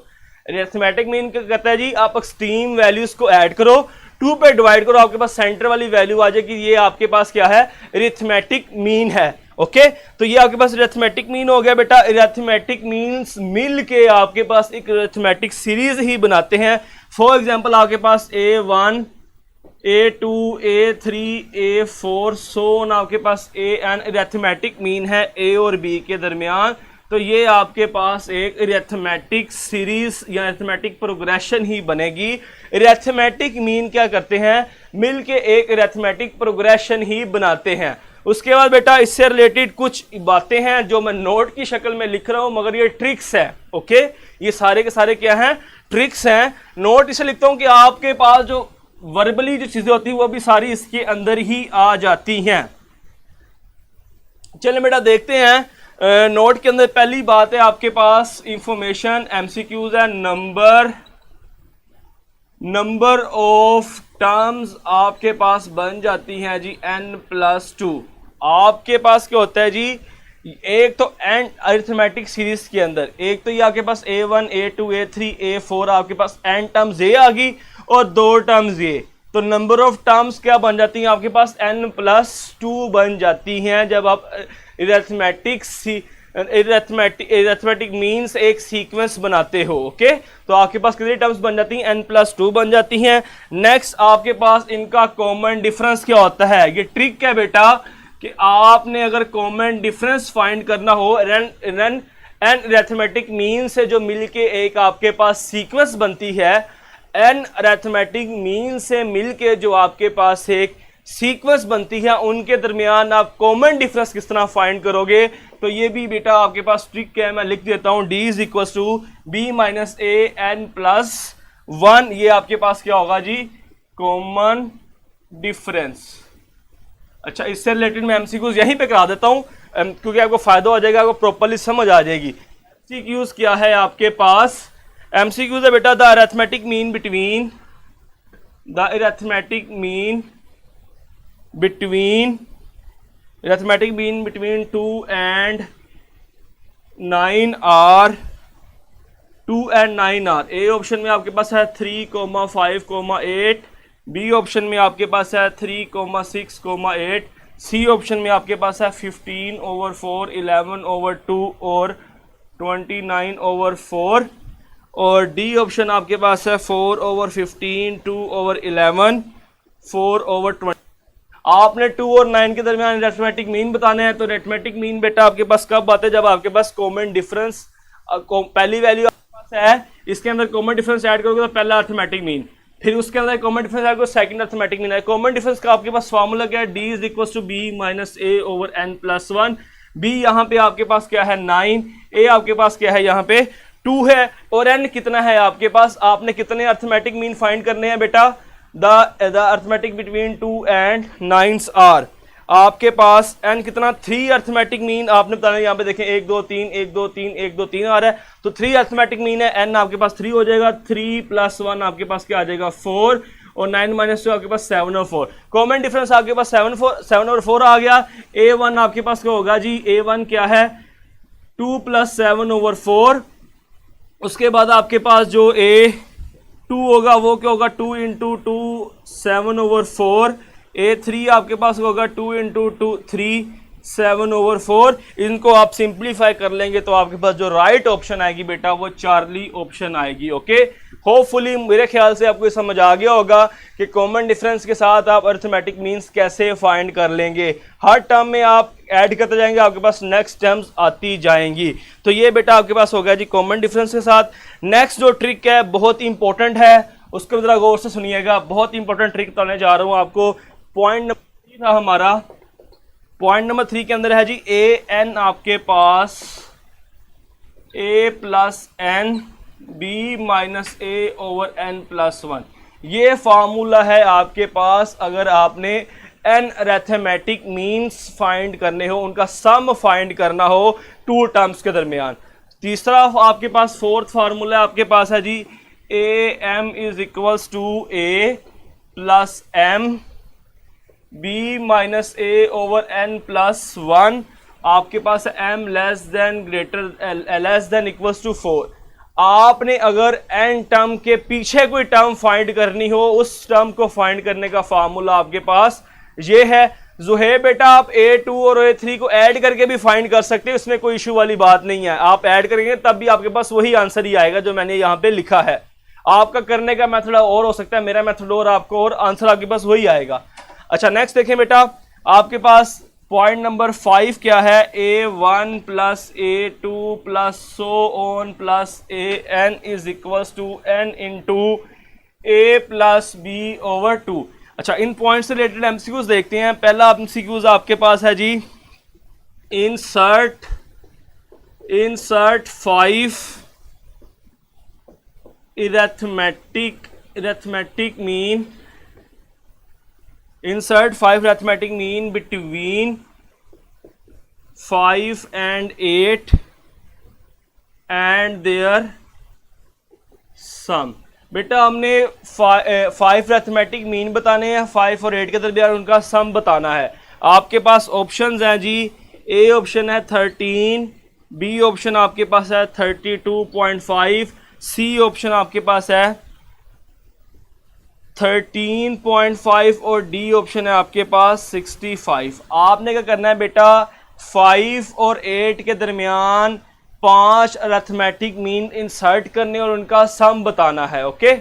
Arithmetic mean क्या कहता है जी आप एक्सट्रीम वैल्यूज को ऐड करो 2 पे डिवाइड करो आपके पास सेंटर वाली वैल्यू आ जाएगी, ये आपके पास क्या है अरिथमेटिक मीन है। ओके, तो ये आपके पास अरिथमेटिक मीन हो गया बेटा। अरिथमेटिक मीन्स मिल के आपके पास एक अरिथमेटिक सीरीज ही बनाते हैं। फॉर एग्जांपल आपके पास A1 A2 A3 A4 सो आपके पास AN अरिथमेटिक मीन है A और B के दरमियान, तो ये आपके पास एक अरिथमेटिक सीरीज या अरिथमेटिक प्रोग्रेशन ही बनेगी। अरिथमेटिक मीन क्या करते हैं, मिलके एक अरिथमेटिक प्रोग्रेशन ही बनाते हैं। उसके बाद बेटा इससे रिलेटेड कुछ बातें हैं जो मैं नोट की शक्ल में लिख रहा हूं, मगर ये ट्रिक्स है। ओके, ये सारे के सारे क्या हैं, ट्रिक्स हैं। नोट इसे लिखता हूं कि आपके पास जो वर्बली जो चीजें होती है वो भी सारी इसके अंदर ही आ जाती हैं। चलिए बेटा देखते हैं नोट के अंदर। पहली बात है आपके पास इंफॉर्मेशन एमसीक्यूज है, नंबर ऑफ टर्म्स आपके पास बन जाती हैं जी n+2। आपके पास क्या होता है जी, एक तो एंड अरिथमेटिक सीरीज के अंदर एक तो ये आपके पास A1 A2 A3 A4 आपके पास n टर्म्स ये आ गई और 2 टर्म्स ये, तो नंबर ऑफ टर्म्स क्या बन जाती हैं आपके पास n+2 बन जाती हैं जब आप अरिथमेटिक मीन्स एक सीक्वेंस बनाते हो। ओके, तो आपके पास कितनी टर्म्स बन जाती हैं, n+2 बन जाती हैं। नेक्स्ट आपके पास इनका कॉमन डिफरेंस क्या होता है, ये ट्रिक है बेटा कि आपने अगर कॉमन डिफरेंस फाइंड करना हो एन अरिथमेटिक मीन से जो मिलके एक आपके पास सीक्वेंस बनती है, एन अरिथमेटिक मीन से मिलके जो आपके पास एक सीक्वेंस बनती है, उनके दरमियान आप कॉमन डिफरेंस किस तरह फाइंड करोगे, तो ये भी बेटा आपके पास ट्रिक है। मैं लिख देता हूं D is equal to B - A n+1। ये आपके पास क्या होगा जी, कॉमन डिफरेंस। अच्छा, इससे रिलेटेड मैं एमसीक्यूज यहीं पे करा देता हूं क्योंकि आपको फायदा हो जाएगा, आपको प्रॉपर्ली समझ आ जाएगी। एमसीक्यूज क्या है आपके पास, एमसीक्यूज है बेटा the arithmetic mean between 2 and 9 are A option में आपके पास है 3, 5, 8, बी ऑप्शन में आपके पास है 3, 6, 8, सी ऑप्शन में आपके पास है 15/4, 11/2 और 29/4 और डी ऑप्शन आपके पास है 4/15, 2/11, 4/20। आपने 2 और 9 के दरमियान अरिथमेटिक मीन बताने हैं, तो अरिथमेटिक मीन बेटा आपके पास कब आते हैं, जब आपके पास कॉमन डिफरेंस पहली वैल्यू आपके पास है, इसके अंदर कॉमन डिफरेंस ऐड करोगे तो पहला अरिथमेटिक मीन, फिर उसके अंदर कॉमन डिफरेंस ऐड करो सेकंड अरिथमेटिक मीन है। कॉमन डिफरेंस का आपके पास फार्मूला क्या है, D is equal to B - A/n+1। B यहाँ पे आपके पास क्या है 9, A आपके पास क्या है यहाँ पे 2 है और n कितना है आपके पास, आपने कितने अर्थमेटिक मीन फाइंड करने हैं बेटा, द अर्थमेटिक बिटवीन 2 एंड 9 आर, आपके पास n कितना 3 अर्थमेटिक मीन आपने बताना है। यहाँ पे देखें 1 2 3 1 2 3 1 2 3 आ रहा है, तो 3 अर्थमेटिक मीन है, n आपके पास 3 हो जाएगा, 3 + 1 आपके पास क्या आ जाएगा 4 और 9 - 2 आपके पास 7 और 4, कॉमन डिफरेंस आपके पास 7 और 4 आ गया। a1 आपके पास क्या होगा जी, a1 क्या है 2 + 7/4, उसके बाद आपके पास जो a2 होगा वो क्या होगा 2 × 2 7/4, a3 आपके पास होगा 2 × 2 3 7/4। इनको आप सिंप्लीफाई कर लेंगे तो आपके पास जो राइट ऑप्शन आएगी बेटा वो चार्ली ऑप्शन आएगी। ओके, होपफुली मेरे ख्याल से आपको समझ आ गया होगा कि कॉमन डिफरेंस के साथ आप अर्थमेटिक मीन्स कैसे फाइंड कर लेंगे। हर टर्म में आप ऐड करते जाएंगे, आपके पास नेक्स्ट टर्म्स आती जाएंगी। तो ये बेटा आपके पास हो गया जी कॉमन डिफरेंस के साथ। नेक्स्ट जो ट्रिक है बहुत इंपॉर्टेंट है, उसको जरा गौर से सुनिएगा, बहुत इंपॉर्टेंट ट्रिक बताने जा रहा हूं आपको। पॉइंट नंबर 3 था हमारा, पॉइंट नंबर 3 के अंदर है जी an आपके पास a + n b - a/n + 1, ये फार्मूला है आपके पास अगर आपने n अरिथमेटिक मीन्स फाइंड करने हो, उनका सम फाइंड करना हो 2 टर्म्स के दरमियान। तीसरा आपके पास फोर्थ फार्मूला आपके पास है जी am = a + m b - a/n + 1, आपके पास m < 4। आपने अगर n टर्म के पीछे कोई टर्म फाइंड करनी हो, उस टर्म को फाइंड करने का फार्मूला आपके पास ये है। ज़ुहैब बेटा आप a2 और a3 को ऐड करके भी फाइंड कर सकते हैं, इसमें कोई इशू वाली बात नहीं है। आप ऐड करेंगे तब भी आपके पास वही आंसर ही आएगा जो मैंने यहाँ पे लिखा है। आपका करने का मेथड और हो सकता है, मेरा मेथड और आपको, और आंसर आपके पास वही आएगा। अच्छा नेक्स्ट देखें बेटा, आपके पास पॉइंट नंबर 5 क्या है, a1 + a2 + so on + an = n × a + b/2। अच्छा इन पॉइंट से रिलेटेड एमसीक्यूज देखते हैं। पहला एमसीक्यूज आपके पास है जी insert 5 arithmetic mean, insert 5 arithmetic mean between 5 and 8 and their sum। बेटा हमने 5 अरिथमेटिक मीन बताने हैं, 5 और 8 के दरमियान उनका सम बताना है। आपके पास ऑप्शंस हैं जी, ए ऑप्शन है 13, बी ऑप्शन आपके पास है 32.5, सी ऑप्शन आपके पास है 13.5 और डी ऑप्शन है आपके पास 65। आपने क्या करना है बेटा, 5 और 8 के दरमियान 5 अरिथमेटिक मीन इंसर्ट करने और उनका सम बताना है। ओके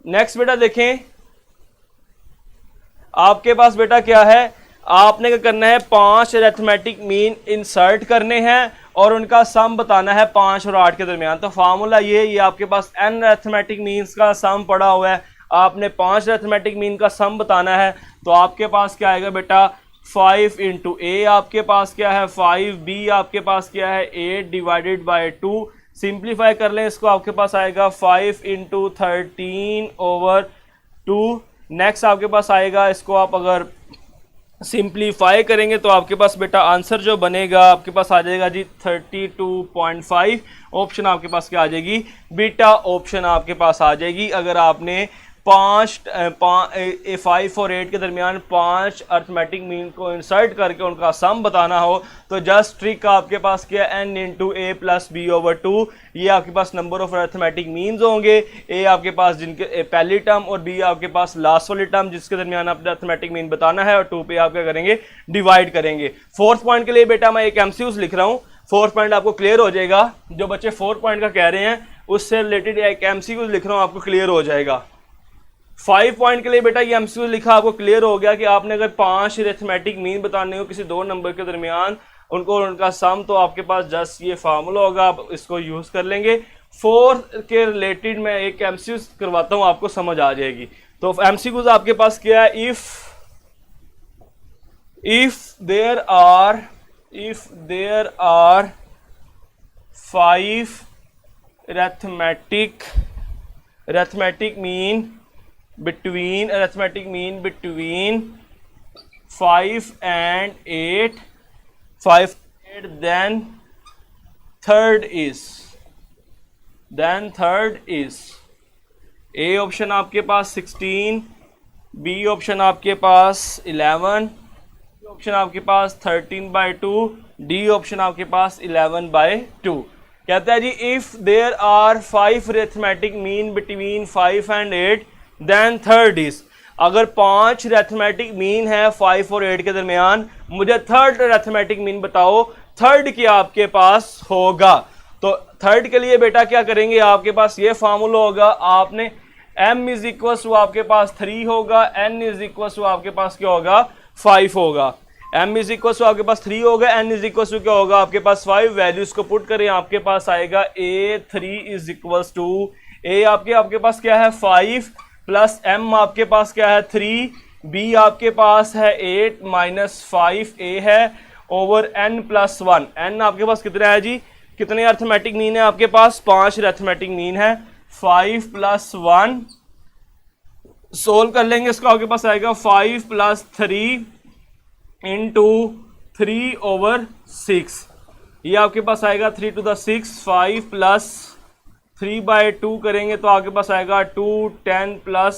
नेक्स्ट बेटा देखें, आपके पास बेटा क्या है, आपने क्या करना है 5 अरिथमेटिक मीन इंसर्ट करने हैं और उनका सम बताना है 5 और 8 के दरमियान। तो फार्मूला ये आपके पास n अरिथमेटिक मीन्स का सम पड़ा हुआ है, आपने 5 अरिथमेटिक मीन का सम बताना है। तो आपके पास क्या आएगा बेटा, 5 × a आपके पास क्या है 5, b आपके पास क्या है 8 / 2, सिंप्लीफाई कर लें इसको, आपके पास आएगा 5 × 13/2। नेक्स्ट आपके पास आएगा, इसको आप अगर सिंप्लीफाई करेंगे तो आपके पास बेटा आंसर जो बनेगा आपके पास आ जाएगा जी 32.5। ऑप्शन आपके पास क्या आ जाएगी, बीटा ऑप्शन आपके पास आ जाएगी। अगर आपने 5 और 8 के दरमियान 5 अरिथमेटिक मीन को इंसर्ट करके उनका सम बताना हो तो जस्ट ट्रिक आपके पास क्या, n × a + b/2। ये आपके पास नंबर ऑफ अरिथमेटिक मीन्स होंगे, a आपके पास जिनके पहली टर्म और b आपके पास लास्ट वाली टर्म जिसके दरमियान आपने अरिथमेटिक मीन बताना है, और 2 पे आप क्या करेंगे, डिवाइड करेंगे। फोर्थ पॉइंट के लिए बेटा मैं एक एमसीक्यूज लिख रहा हूँ, फोर्थ पॉइंट आपको क्लियर हो जाएगा। जो बच्चे फोर्थ पॉइंट का कह रहे हैं उससे रिलेटेड एक एमसीक्यूज लिख रहा हूँ, आपको क्लियर हो जाएगा। 5 पॉइंट के लिए बेटा ये एमसीक्यू लिखा, आपको क्लियर हो गया कि आपने अगर 5 अरिथमेटिक मीन बताने हो किसी दो नंबर के दरमियान उनको उनका सम, तो आपके पास जस्ट ये फार्मूला होगा, आप इसको यूज कर लेंगे। 4 के रिलेटेड मैं एक एमसीक्यू करवाता हूँ, आपको समझ आ जाएगी। तो एमसीक्यूज आपके पास क्या है, if there are 5 arithmetic mean between 5 and 8, then third is A option आपके पास 16, बी ऑप्शन आपके पास 11, सी ऑप्शन आपके पास 13/2, डी ऑप्शन आपके पास 11/2। कहता है जी if there are 5 arithmetic mean between 5 and 8 then third is. अगर 5 अरिथमेटिक मीन है 5 और 8 के दरमियान, मुझे थर्ड अरिथमेटिक मीन बताओ, थर्ड क्या आपके पास होगा। तो थर्ड के लिए बेटा क्या करेंगे, आपके पास ये फार्मूला होगा, आपने m इज इक्वल टू आपके पास 3 होगा, n इज इक्वल टू आपके पास क्या होगा 5 होगा। m इज इक्वल टू आपके पास 3 होगा, n इज इक्वल टू क्या होगा आपके पास 5। वैल्यूज को पुट करें, आपके पास आएगा a3 is equal to a आपके पास क्या है 5 प्लस m आपके पास क्या है 3, b आपके पास है 8 माइनस 5a है ओवर n प्लस 1। n आपके पास कितना है जी, कितने अरिथमेटिक मीन है आपके पास, 5 अरिथमेटिक मीन है। 5 प्लस 1 सोल्व कर लेंगे, इसका आपके पास आएगा 5 प्लस 3 इंटू 3 ओवर 6, ये आपके पास आएगा 3 to the 6। 5 प्लस 3/2 करेंगे तो आपके पास आएगा 2, 10 plus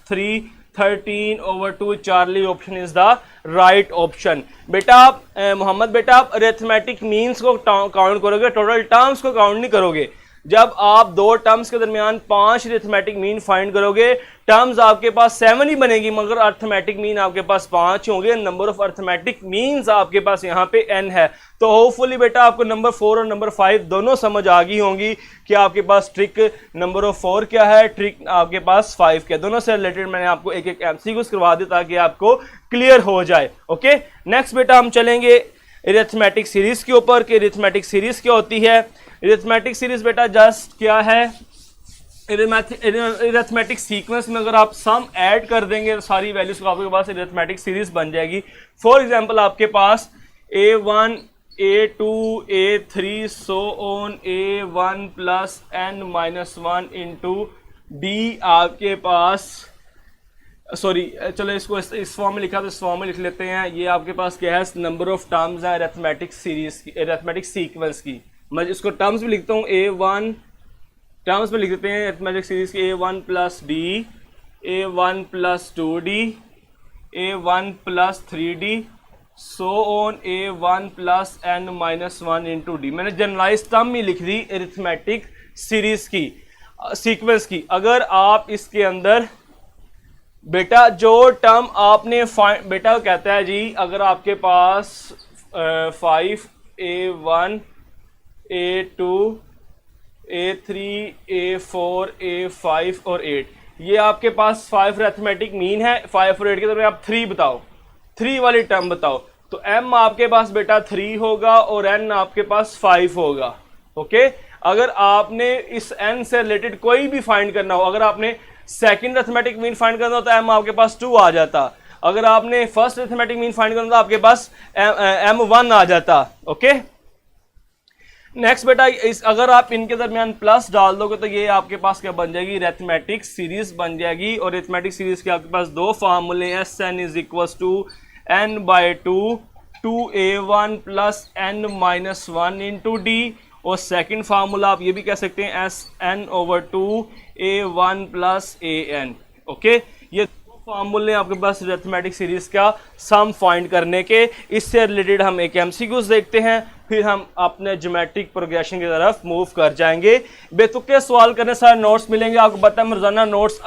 3 13 over 2। Charlie option is the right option. बेटा आप मोहम्मद बेटा आप अरिथमेटिक मीन्स को काउंट करोगे, टोटल टर्म्स को काउंट नहीं करोगे। जब आप दो टर्म्स के दरमियान 5 अरिथमेटिक मीन फाइंड करोगे, टर्म्स आपके पास 7 ही बनेगी मगर अरिथमेटिक मीन आपके पास 5 होंगे। नंबर ऑफ अरिथमेटिक मीन्स आपके पास यहाँ पे n है। तो होपफुली बेटा आपको नंबर 4 और नंबर 5 दोनों समझ आ गई होंगी कि आपके पास ट्रिक नंबर ऑफ 4 क्या है, ट्रिक आपके पास 5 क्या, दोनों से रिलेटेड मैंने आपको एक एक MCQs करवा दिया ताकि आपको क्लियर हो जाए। ओके, नेक्स्ट बेटा हम चलेंगे अरिथमेटिक सीरीज के ऊपर कि अरिथमेटिक सीरीज क्या होती है। अरिथमेटिक सीरीज बेटा जस्ट क्या है, अरिथमेटिक सीक्वेंस में अगर आप सम ऐड कर देंगे तो सारी वैल्यूज को आपके पास अरिथमेटिक सीरीज बन जाएगी। फॉर एग्जांपल आपके पास a1 a2 a3 so on a1 plus n minus 1 into D आपके पास, सॉरी चलो इसको इस फॉर्म में लिखा तो इस फॉर्म में लिख लेते हैं। ये आपके पास क्या है, नंबर ऑफ टर्म्स है अरिथमेटिक सीरीज की, अरिथमेटिक सीक्वेंस की। मैं इसको टर्म्स में लिखता हूँ, a1 टर्म्स में लिख देते हैं अरिथमेटिक सीरीज की, a1 plus D, a1 plus 2d, a1 plus 3d so on a1 plus n minus 1 into D. मैंने जनरलाइज टर्म ही लिख दी अरिथमेटिक सीरीज की, सीक्वेंस की। अगर आप इसके अंदर बेटा जो टर्म आपने बेटा कहता है जी, अगर आपके पास 5 a1 a2 a3 a4 a5 और 8, ये आपके पास 5 अरिथमेटिक मीन है। 5 और 8 के दरमियान आप 3 बताओ, 3 वाली टर्म बताओ। तो m आपके पास बेटा 3 होगा और n आपके पास 5 होगा। ओके, अगर आपने इस n से रिलेटेड कोई भी फाइंड करना हो, अगर आपने सेकंड अरिथमेटिक मीन फाइंड करना हो तो m आपके पास 2 आ जाता। अगर आपने फर्स्ट अरिथमेटिक मीन फाइंड करना तो आपके पास m1 आ जाता। ओके, नेक्स्ट बेटा अगर आप इनके दरमियान प्लस डाल दोगे तो ये आपके पास क्या बन जाएगी, अरिथमेटिक सीरीज बन जाएगी। और अरिथमेटिक सीरीज के आपके पास दो फार्मूले हैं, Sn is equal to n/2 2a1 plus n minus 1 into D, और सेकेंड फार्मूला आप ये भी कह सकते हैं Sn/2 a1 plus an। Okay, ये दो फार्मूले आपके पास अरिथमेटिक सीरीज का सम फाइंड करने के। इससे रिलेटेड हम एक MCQs देखते हैं, फिर हम अपने ज्योमेट्रिक प्रोग्रेशन की तरफ मूव कर जाएंगे। बेतुके सवाल करने सारे नोट्स मिलेंगे, आपको पता है मैं रोजाना नोट्स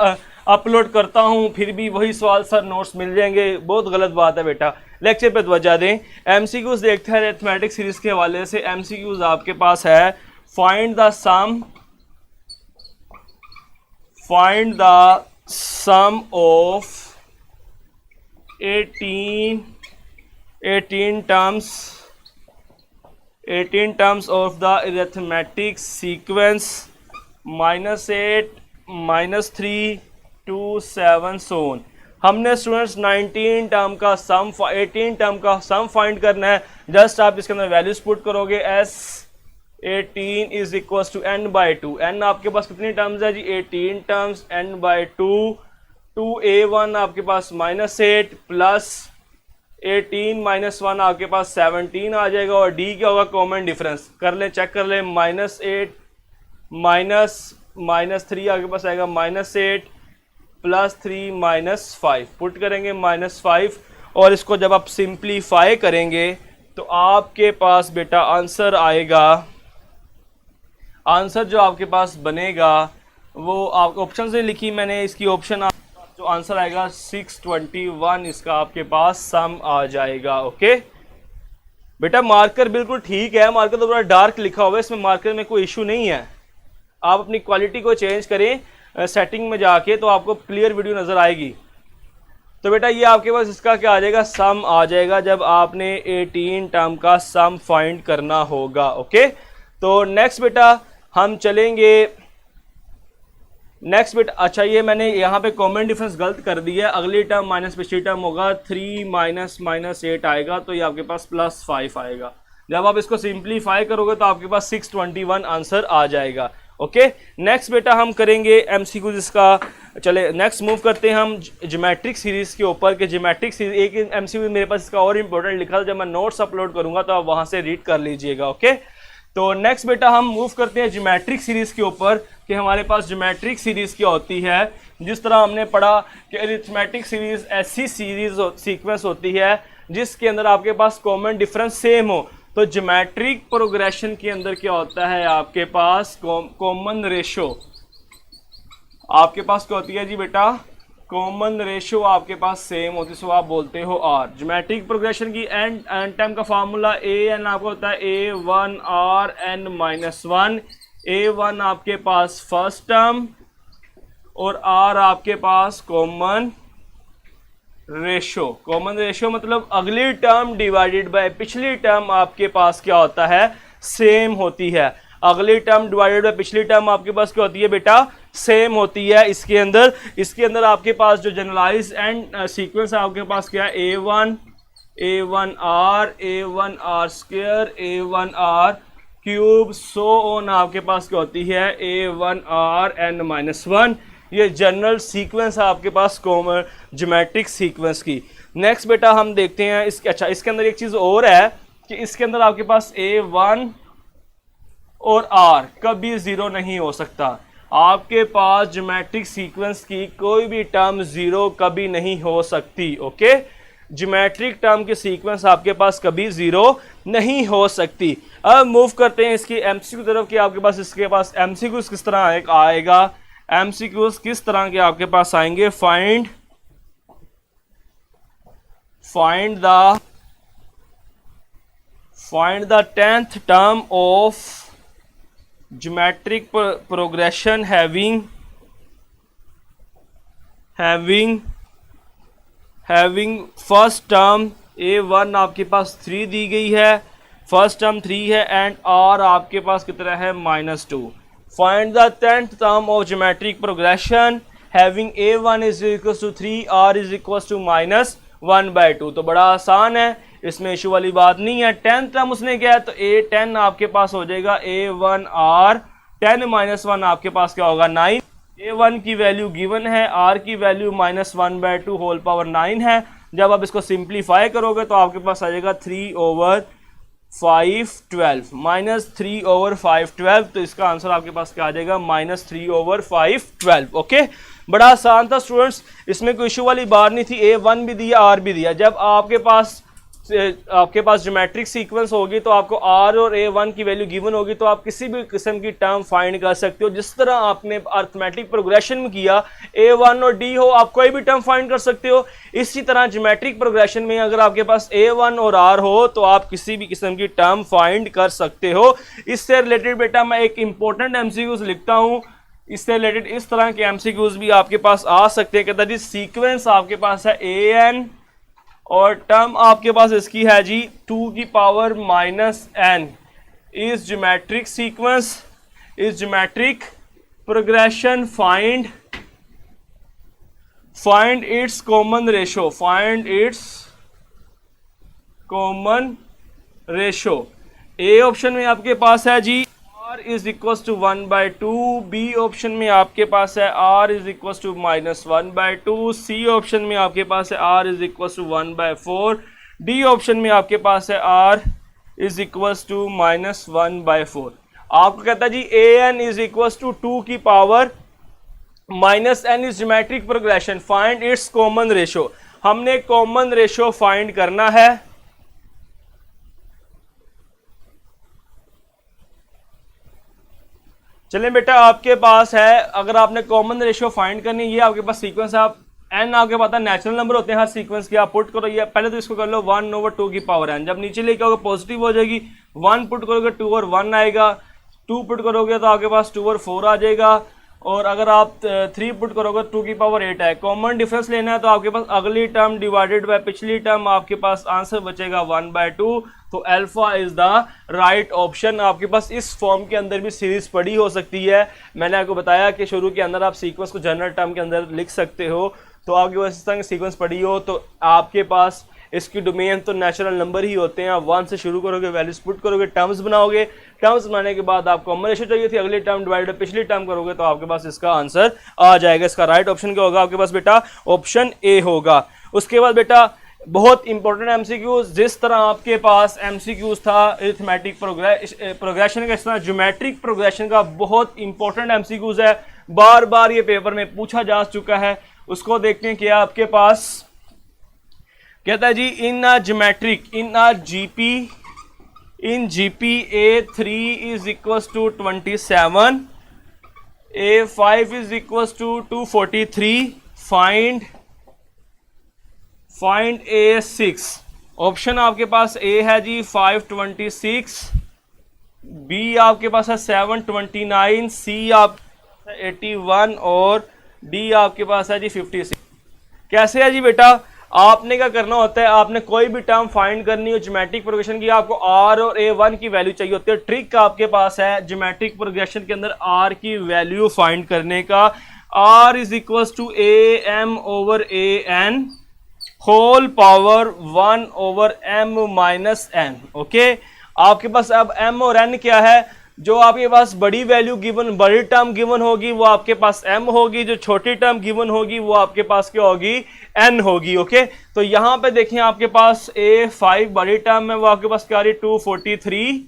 अपलोड करता हूं, फिर भी वही सवाल सर नोट्स मिल जाएंगे, बहुत गलत बात है बेटा। लेक्चर पे तवज्जो दें, MCQs देखते हैं अरिथमेटिक सीरीज के हवाले से। MCQs आपके पास है, find the sum of 18 terms of the arithmetic sequence -8 -3 to 7 so on। हमने स्टूडेंट्स 18 टर्म का सम फाइंड करना है। जस्ट आप इसके अंदर वैल्यूज पुट करोगे, 18 is equal to n/2। n आपके पास कितनी टर्म्स है जी? 18 टर्म्स, n/2। 2a1 आपके पास -8 प्लस 18 -1 आपके पास 17 आ जाएगा। और d क्या होगा? कॉमन डिफरेंस कर ले, चेक कर ले। -8 -3 आपके पास आएगा -8 प्लस 3 -5, पुट करेंगे -5। और इसको जब आप सिंप्लीफाई करेंगे तो आपके पास बेटा आंसर आएगा, आंसर जो आपके पास बनेगा वो आपको ऑप्शन से लिखी मैंने, इसकी ऑप्शन जो आंसर आएगा 621, इसका आपके पास सम आ जाएगा। ओके बेटा, मार्कर बिल्कुल ठीक है, मार्कर तो बड़ा डार्क लिखा हुआ है, इसमें मार्कर में कोई इशू नहीं है। आप अपनी क्वालिटी को चेंज करें सेटिंग में जाके, तो आपको क्लियर वीडियो नजर आएगी। तो बेटा ये आपके पास इसका क्या आ जाएगा? सम आ जाएगा, जब आपने 18 टर्म का सम फाइंड करना होगा। ओके, तो नेक्स्ट बेटा हम चलेंगे। नेक्स्ट बेटा, अच्छा ये मैंने यहाँ पे कॉमन डिफरेंस गलत कर दिया है। अगली टर्म माइनस पिछली टर्म होगा, 3 -8 आएगा, तो ये आपके पास +5 आएगा। जब आप इसको सिंप्लीफाई करोगे तो आपके पास 621 आंसर आ जाएगा। ओके, नेक्स्ट बेटा हम करेंगे एमसीक्यू जिसका। चले नेक्स्ट मूव करते हैं हम ज्योमेट्रिक सीरीज के ऊपर। कि ज्योमेट्रिक सीरीज एक एमसीक्यू मेरे पास इसका और इंपॉर्टेंट लिखा था, जब मैं नोट्स अपलोड करूंगा तो आप वहां से रीड कर लीजिएगा। ओके, तो नेक्स्ट बेटा हम मूव करते हैं ज्योमेट्रिक सीरीज के ऊपर कि हमारे पास ज्योमेट्रिक सीरीज क्या होती है। जिस तरह हमने पढ़ा कि अरिथमेटिक सीरीज ऐसी सीरीज सीक्वेंस होती है जिसके अंदर आपके पास कॉमन डिफरेंस सेम हो। तो ज्योमेट्रिक प्रोग्रेशन के अंदर क्या होता है? आपके पास कॉमन रेशो, आपके पास क्या होती है जी बेटा? कॉमन रेशो आपके पास सेम होती है, सो आप बोलते हो आर। ज्योमेट्रिक प्रोग्रेशन की एन टाइम का फार्मूला an आपको होता है a1 r n-1। a1 आपके पास फर्स्ट टर्म और r आपके पास कॉमन रेशो। कॉमन रेशो मतलब अगली टर्म डिवाइडेड बाय पिछली टर्म आपके पास क्या होता है? सेम होती है। अगली टर्म डिवाइडेड बाय पिछली टर्म आपके पास क्या होती है बेटा? सेम होती है। इसके अंदर आपके पास जो जनरलाइज एंड सीक्वेंस है आपके पास क्या है? a1 r square a1 r cube so on आपके पास क्या होती है? a1 r n-1। ये जनरल सीक्वेंस है आपके पास कॉमन ज्योमेट्रिक सीक्वेंस की। नेक्स्ट बेटा हम देखते हैं इसके। अच्छा, इसके अंदर एक चीज और है कि इसके अंदर आपके पास a1 और r कभी 0 नहीं हो सकता। आपके पास ज्योमेट्रिक सीक्वेंस की कोई भी टर्म 0 कभी नहीं हो सकती। ओके, ज्योमेट्रिक टर्म के सीक्वेंस आपके पास कभी 0 नहीं हो सकती। अब मूव करते हैं इसकी एमसीक्यू तरफ कि आपके पास इसके पास एमसीक्यूज किस तरह आएगा। एमसीक्यूज किस तरह के आपके पास आएंगे? Find the 10th term of geometric progression having first term a1 आपके पास 3 दी गई है, फर्स्ट टर्म 3 है, एंड r आपके पास कितना है? -2। Find the 10th term of geometric progression having a1 is equal to 3, r is equal to -1/2। तो बड़ा आसान है, इसमें इशू वाली बात नहीं है। 10th टर्म उसने क्या है? तो a10 आपके पास हो जाएगा a1 r, 10 - 1 आपके पास क्या होगा? 9। a1 की वैल्यू गिवन है, r की वैल्यू -1/2 होल पावर 9 है। जब आप इसको सिंप्लीफाई करोगे तो आपके पास आ जाएगा 3/512 -3/512। तो इसका आंसर आपके पास क्या आ जाएगा? -3/512। ओके, बड़ा आसान था स्टूडेंट्स, इसमें कोई इशू वाली बात नहीं थी। a1 भी दिया, r भी दिया। जब आपके पास ज्योमेट्रिक सीक्वेंस होगी तो आपको r और a1 की वैल्यू गिवन होगी, तो आप किसी भी किस्म की टर्म फाइंड कर सकते हो। जिस तरह आपने अरिथमेटिक प्रोग्रेशन में किया, a1 और d हो, आप कोई भी टर्म फाइंड कर सकते हो। इसी तरह ज्योमेट्रिक प्रोग्रेशन में अगर आपके पास a1 और r हो तो आप किसी भी किस्म की टर्म फाइंड कर सकते हो। इससे रिलेटेड बेटा मैं एक इंपॉर्टेंट एमसीक्यूज लिखता हूं। इससे रिलेटेड इस तरह के एमसीक्यूज भी आपके पास आ सकते हैं कि सीक्वेंस आपके पास है an और टर्म आपके पास इसकी है जी 2 power -n is geometric sequence, is geometric progression, find its common ratio, find its common ratio. A option में आपके पास है जी r is equal to 1/2, B option में आपके पास है r is equal to -1/2, C option में आपके पास है r is equal to 1/4, D option में आपके पास है r इज इक्वल टू -1/4। आपको कहता है जी an इज इक्वल टू 2 की power minus n is geometric progression, find its common ratio. हमने कॉमन रेशो फाइंड करना है। चलें बेटा, आपके पास है, अगर आपने कॉमन रेशियो फाइंड करनी, ये आपके पास सीक्वेंस है, आप n आपके पास नेचुरल नंबर होते हैं हर सीक्वेंस के, आप पुट करो, ये पहले तो इसको कर लो 1/2 की पावर n, जब नीचे लेके आओगे पॉजिटिव हो जाएगी, 1 पुट करोगे 2 और 1 आएगा, 2 पुट करोगे तो आपके पास 2 और 4 आ जाएगा, और अगर आप 3 पुट करोगे 2 की पावर 8 है। कॉमन डिफरेंस लेना है तो आपके पास अगली टर्म डिवाइडेड बाय पिछली टर्म, आपके पास आंसर बचेगा 1/2। तो alpha is the right option. आपके पास इस फॉर्म के अंदर भी सीरीज पड़ी हो सकती है, मैंने आपको बताया कि शुरू के अंदर आप सीक्वेंस को जनरल टर्म के अंदर लिख सकते हो, तो आपके पास इस तरह की सीक्वेंस पड़ी हो तो आपके पास इसकी डोमेन तो नेचुरल नंबर ही होते हैं। आप 1 से शुरू करोगे, वैल्यूज पुट करोगे, टर्म्स बनाओगे, टर्म्स बनाने के बाद आपको कॉमन रेशियो चाहिए थी, अगली टर्म डिवाइडेड पिछली टर्म करोगे तो आपके पास इसका आंसर आ जाएगा। इसका राइट ऑप्शन क्या होगा आपके पास बेटा? ऑप्शन ए होगा। उसके बाद बेटा बहुत इंपॉर्टेंट एमसीक्यूज, जिस तरह आपके पास एमसीक्यूज था अरिथमेटिक प्रोग्रेशन का, इस तरह ज्योमेट्रिक प्रोग्रेशन का बहुत इंपॉर्टेंट एमसीक्यूज है, बार बार ये पेपर में पूछा जा चुका है। उसको देखते हैं क्या आपके पास कहता है जी, in geometric in GP A3 is equal to 27, A5 is equal to 243, find A6। Option आपके पास ए है जी 526, बी आपके पास है 729, सी आप 81 और डी आपके पास है जी 56। कैसे है जी बेटा? आपने क्या करना होता है, आपने कोई भी टर्म फाइंड करनी हो ज्योमेट्रिक प्रोग्रेशन की, आपको r और a1 की वैल्यू चाहिए होती है। ट्रिक आपके पास है ज्योमेट्रिक प्रोग्रेशन के अंदर r की वैल्यू फाइंड करने का। r is equal to am over an whole power 1 over m minus n। Okay, आपके पास अब m और n क्या है? जो आपके पास बड़ी वैल्यू गिवन, बड़ी टर्म गिवन होगी वो आपके पास m होगी, जो छोटी टर्म गिवन होगी वो आपके पास क्या होगी? n होगी। ओके, तो यहां पे देखें आपके पास a5 बड़ी टर्म है, वो आपके पास क्या आ रही है 243,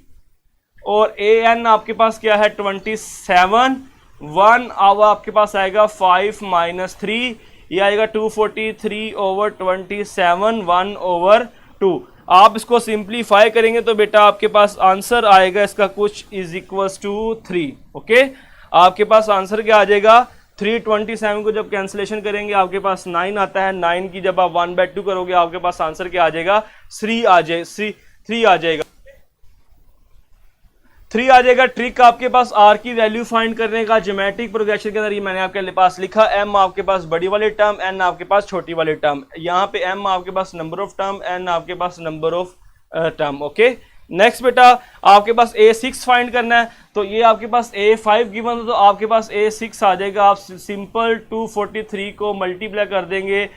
और an आपके पास क्या है 27, 1 अब आपके पास आएगा 5 माइनस 3, ये आएगा 243 ओवर 27, 1 ओवर 2। आप इसको सिंप्लीफाई करेंगे तो बेटा आपके पास आंसर आएगा इसका कुछ इज इक्वल्स टू 3। ओके, आपके पास आंसर क्या आ जाएगा? 327 को जब कैंसिलेशन करेंगे आपके पास 9 आता है, 9 की जब आप 1/2 करोगे आपके पास आंसर क्या आ जाएगा? 3 आ जाएगा। 3 आ जाएगा। ट्रिक आपके पास r की वैल्यू फाइंड करने का ज्योमेट्रिक प्रोग्रेशन के अंदर, ये मैंने आपके पास लिखा, m आपके पास बड़ी वाली टर्म, n आपके पास छोटी वाली टर्म। यहाँ पे m आपके पास नंबर ऑफ टर्म, n आपके पास number of term. Okay, next बेटा आपके पास a6 फाइंड करना है, तो ये आपके पास a5 गिवन है तो आपके पास a6 आ जाएगा। आप सिंपल 243 को मल्टीप्लाई कर देंगे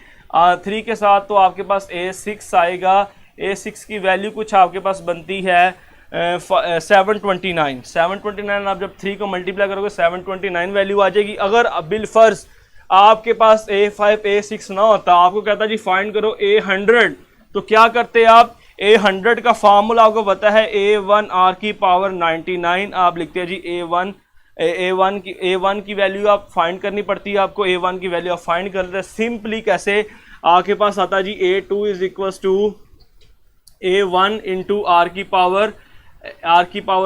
3 के साथ तो आपके पास a6 आएगा। a6 की वैल्यू कुछ आपके पास बनती है 729। आप जब 3 को मल्टीप्लाई करोगे 729 वैल्यू आ जाएगी। अगर बिलफर्ज आपके पास a5 a6 ना होता, आपको कहता जी फाइंड करो a100, तो क्या करते आप? a100 का फार्मूला आपको पता है a1 r की पावर 99, आप लिखते हैं जी a1 की वैल्यू आप फाइंड करनी पड़ती है आपको। a1 की वैल्यू आप फाइंड करते हैं सिंपली कैसे? आपके पास आता है जी a2 is equal to a1 into r की पावर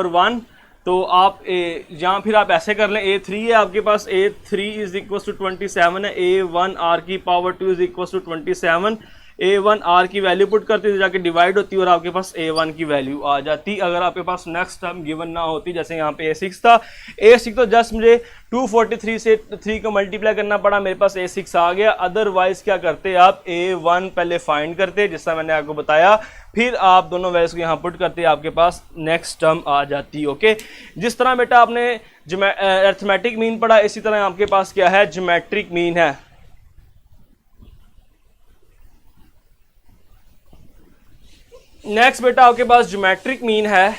1, तो आप यहाँ फिर आप ऐसे कर लें, a3 है आपके पास, a3 इज इक्वल टू 27 है, a1 r की power 2 is equal to 27, a1 r की वैल्यू पुट करती तो जाके डिवाइड होती और आपके पास a1 की वैल्यू आ जाती। अगर आपके पास नेक्स्ट टर्म गिवन ना होती, जैसे यहाँ पे a6 था, a6 तो जस्ट मुझे 243 से 3 को मल्टीप्लाई करना पड़ा, मेरे पास a6 आ गया। अदरवाइज क्या करते आप? a1 पहले फाइंड करते, जिसका मैंने आपको बताया, फिर आप दोनों वैल्यूज को यहाँ पुट करते, आपके पास नेक्स्ट टर्म आ जाती। ओके, जिस तरह बेटा आपने अरिथमेटिक मीन पढ़ा, इसी तरह आपके पास क्या है? ज्योमेट्रिक मीन है। नेक्स्ट बेटा आपके पास ज्योमेट्रिक मीन है।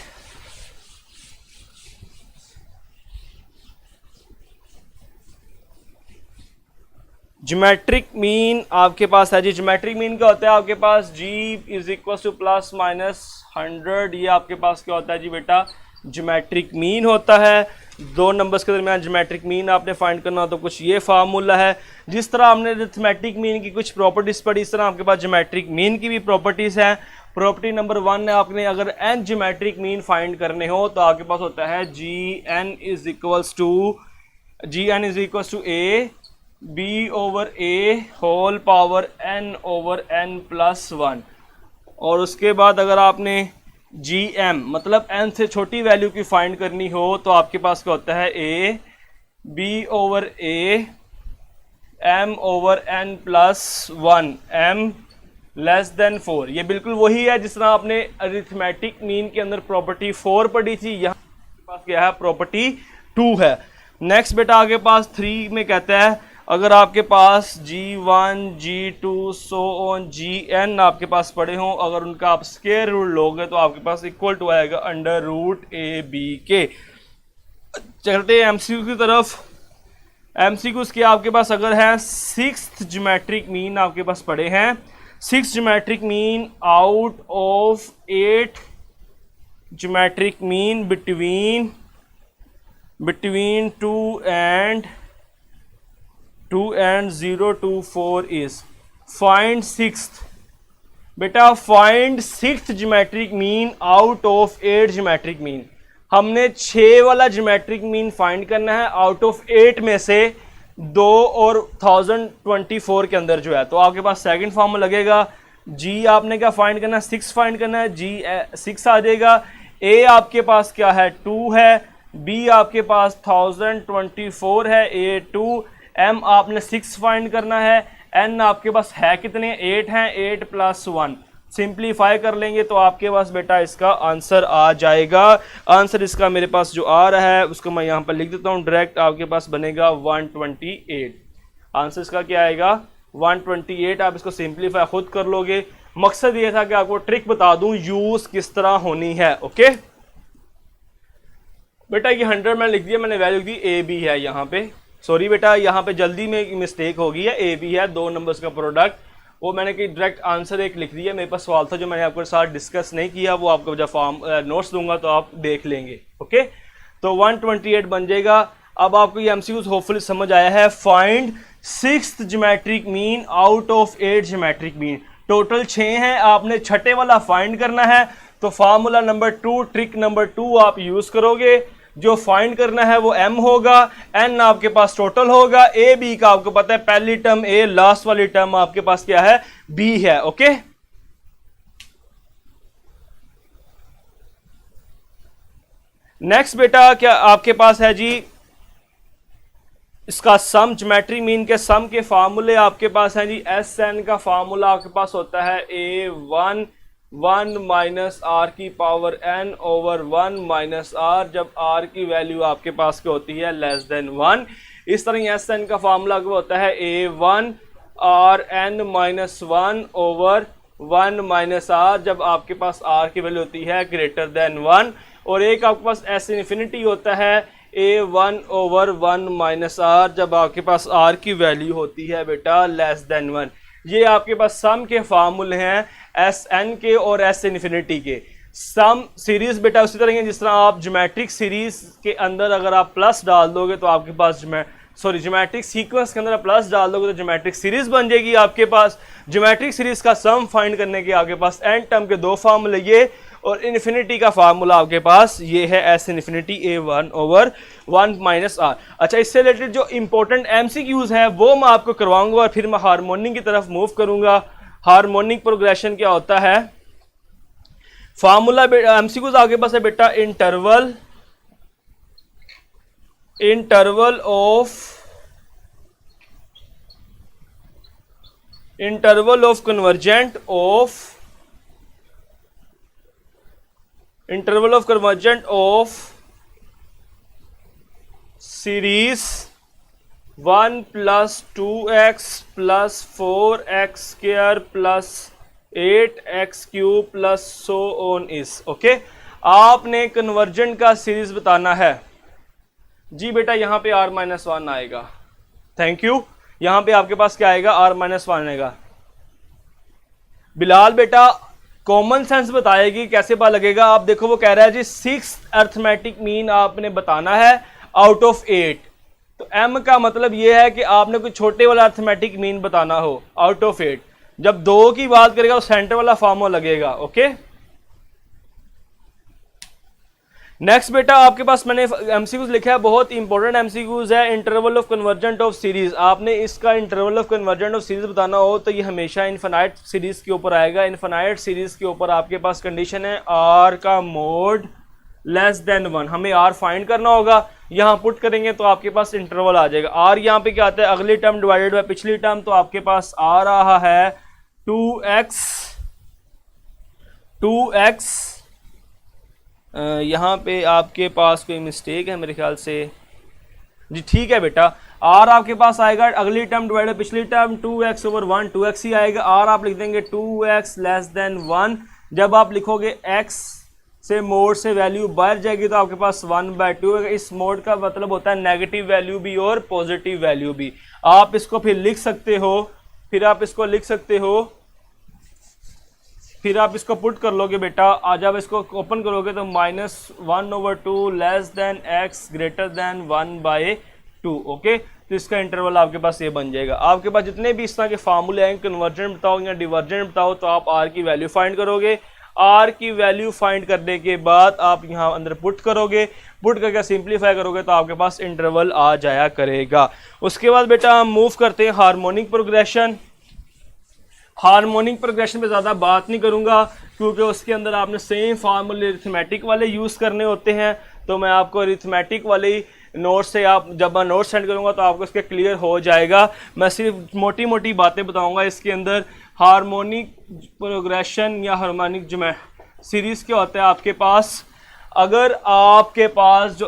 ज्योमेट्रिक मीन आपके पास है जी। ज्योमेट्रिक मीन क्या होता है आपके पास, g is equal two plus minus 100। ये आपके पास क्या होता है जी बेटा, ज्योमेट्रिक मीन होता है। दो नंबर्स के दरमियान ज्योमेट्रिक मीन आपने फाइंड करना हो तो कुछ ये फार्मूला है। जिस तरह हमने अरिथमेटिक मीन की कुछ प्रॉपर्टीज पढ़ी, इस तरह आपके पास ज्योमेट्रिक मीन की भी प्रॉपर्टीज हैं। प्रॉपर्टी नंबर 1 है, आपने अगर n ज्योमेट्रिक मीन फाइंड करने हो तो आपके पास होता है gn is equals to a b over a whole power n over n plus 1। और उसके बाद अगर आपने gm मतलब n से छोटी वैल्यू की फाइंड करनी हो तो आपके पास क्या होता है a b over a m over n plus 1 m less than 4। ये बिल्कुल वही है जिस तरह आपने अरिथमेटिक मीन के अंदर प्रॉपर्टी 4 पढ़ी थी, यहाँ आपके पास क्या है प्रॉपर्टी 2 है। नेक्स्ट बेटा आगे पास 3 में कहता है अगर आपके पास g1 g2 so on gn आपके पास पड़े हों, अगर उनका आप स्क्वायर रूट लोगे तो आपके पास इक्वल टू आएगा अंडर रूट ए बी के। चलते हैं एमसीक्यू की तरफ। एमसीक्यूज के आपके पास अगर है 6th ज्योमेट्रिक मीन आपके पास पड़े हैं, 6 geometric mean out of 8 geometric mean between 2 and 0 to 4 is find 6th। बेटा find 6th geometric mean out of 8 geometric mean. हमने 6 वाला ज्योमेट्रिक मीन फाइंड करना है आउट ऑफ 8 में से 2 और 1024 के अंदर जो है। तो आपके पास सेकंड फॉर्म लगेगा, g आपने क्या फाइंड करना है 6 फाइंड करना है, g 6 आ जाएगा। a आपके पास क्या है 2 है, b आपके पास 1024 है, a 2, m आपने 6 फाइंड करना है, n आपके पास है कितने 8 हैं, 8 प्लस 1 सिंप्लीफाई कर लेंगे तो आपके पास बेटा इसका आंसर आ जाएगा। आंसर इसका मेरे पास जो आ रहा है उसको मैं यहाँ पर लिख देता हूँ डायरेक्ट, आपके पास बनेगा 128। आंसर इसका क्या आएगा 128। आप इसको सिंप्लीफाई खुद कर लोगे। मकसद ये था कि आपको ट्रिक बता दूं यूज किस तरह होनी है। ओके बेटा ये 100 मैंने लिख दिया, मैंने वैल्यू दी ए बी है यहाँ पे। सॉरी बेटा यहाँ पे जल्दी में मिस्टेक हो गई है, ए बी है 2 नंबर्स का प्रोडक्ट, वो मैंने कि डायरेक्ट आंसर एक लिख दिया। मेरे पास सवाल था जो मैंने आपके साथ डिस्कस नहीं किया, वो आपको जब फॉर्म नोट्स दूंगा तो आप देख लेंगे। ओके तो 128 बन जाएगा। अब आपको ये एमसीक्यूज होपफुली समझ आया है। Find 6th geometric mean out of 8 geometric mean. Total 6 हैं, आपने छठे वाला फाइंड करना है। तो फार्मूला नंबर 2 ट्रिक नंबर 2 आप यूज करोगे। जो फाइंड करना है वो m होगा, n आपके पास टोटल होगा, a b का आपको पता है पहली टर्म a, लास्ट वाली टर्म आपके पास क्या है b है। ओके नेक्स्ट बेटा क्या आपके पास है जी इसका सम, ज्योमेट्री मीन के सम के फार्मूले आपके पास है जी। एस एन का फार्मूला आपके पास होता है a1 1 माइनस आर की power n over 1 minus R, जब r की वैल्यू आपके पास क्या होती है लेस देन 1। इस तरह एस एन का फार्मूला होता है a1 R N minus 1 over 1 minus R, जब आपके पास r की वैल्यू होती है ग्रेटर देन 1। और एक आपके पास एस इन्फिनिटी होता है a1 ओवर 1 माइनस आर, जब आपके पास r की वैल्यू होती है बेटा लेस देन 1। ये आपके पास सम के फार्मूले हैं एस एन के और एस इन्फिनिटी के। सम सीरीज बेटा उसी तरह जिस तरह आप ज्योमेट्रिक सीरीज के अंदर अगर आप प्लस डाल दोगे तो आपके पास ज्योमेट्रिक सीक्वेंस के अंदर आप प्लस डाल दोगे तो ज्योमेट्रिक सीरीज बन जाएगी आपके पास। ज्योमेट्रिक सीरीज का सम फाइंड करने के आपके पास एन टर्म के 2 फार्मूले ये, और इन्फिनिटी का फार्मूला आपके पास ये है S infinity a1 over 1 minus R. अच्छा इससे रिलेटेड जो इंपॉर्टेंट एमसीक्यूज है वो मैं आपको करवाऊंगा और फिर मैं हार्मोनिक की तरफ मूव करूंगा। हार्मोनिक प्रोग्रेशन क्या होता है, फार्मूला एमसीक्यूज आपके पास है बेटा interval of convergent of series 1 plus 2x plus 4x square plus 8x cube plus so on is. Okay आपने कन्वर्जेंट का सीरीज बताना है जी बेटा, यहां पे r-1 आएगा। Thank you. यहाँ पे आपके पास क्या आएगा, r-1 आएगा। बिलाल बेटा कॉमन सेंस बताएगी कैसे पता लगेगा। आप देखो वो कह रहा है जी 6 अर्थमेटिक मीन आपने बताना है आउट ऑफ 8। तो m का मतलब ये है कि आपने कोई छोटे वाला अर्थमेटिक मीन बताना हो आउट ऑफ 8। जब 2 की बात करेगा तो सेंटर वाला फार्मूला लगेगा। ओके, नेक्स्ट बेटा आपके पास मैंने एमसीक्यूज लिखा है, बहुत इंपॉर्टेंट एमसीक्यूज है। Interval of convergent of series, आपने इसका interval of convergent of series बताना हो तो ये हमेशा इनफाइनाइट सीरीज के ऊपर आएगा। इनफाइनाइट सीरीज के ऊपर आपके पास कंडीशन है r का मोड लेस देन 1, हमें r फाइंड करना होगा। यहाँ पुट करेंगे तो आपके पास इंटरवल आ जाएगा। r यहाँ पे क्या आता है, अगली टर्म डिवाइडेड बाय पिछली टर्म, तो आपके पास आ रहा है 2x। यहाँ पे आपके पास कोई मिस्टेक है मेरे ख्याल से जी, ठीक है बेटा। r आपके पास आएगा अगली टर्म डिवाइडेड पिछली टर्म 2x/1, 2x ही आएगा। r आप लिख देंगे 2x लेस देन 1। जब आप लिखोगे x से मोड से वैल्यू बाहर जाएगी तो आपके पास 1/2 है। इस मोड का मतलब होता है नेगेटिव वैल्यू भी और पॉजिटिव वैल्यू भी। आप इसको फिर लिख सकते हो, फिर आप इसको पुट कर लोगे बेटा। आज जब इसको ओपन करोगे तो -1/2 less than x greater than 1/2। Okay, तो इसका इंटरवल आपके पास ये बन जाएगा। आपके पास जितने भी इस तरह के फार्मूले हैं, कन्वर्जेंट बताओ या डिवर्जेंट बताओ, तो आप r की वैल्यू फाइंड करोगे। r की वैल्यू फाइंड करने के बाद आप यहाँ अंदर पुट करोगे, पुट करके सिंप्लीफाई करोगे तो आपके पास इंटरवल आ जाया करेगा। उसके बाद बेटा हम मूव करते हैं हार्मोनिक प्रोग्रेशन। हार्मोनिक प्रोग्रेशन पे ज़्यादा बात नहीं करूँगा क्योंकि उसके अंदर आपने सेम फार्मूले अरिथमेटिक वाले यूज़ करने होते हैं। तो मैं आपको अरिथमेटिक वाले नोट से, आप जब मैं नोट सेंड करूँगा तो आपको इसके क्लियर हो जाएगा। मैं सिर्फ मोटी मोटी बातें बताऊँगा इसके अंदर। हार्मोनिक प्रोग्रेशन या हार्मोनिक सीरीज़ क्या होता है आपके पास, अगर आपके पास जो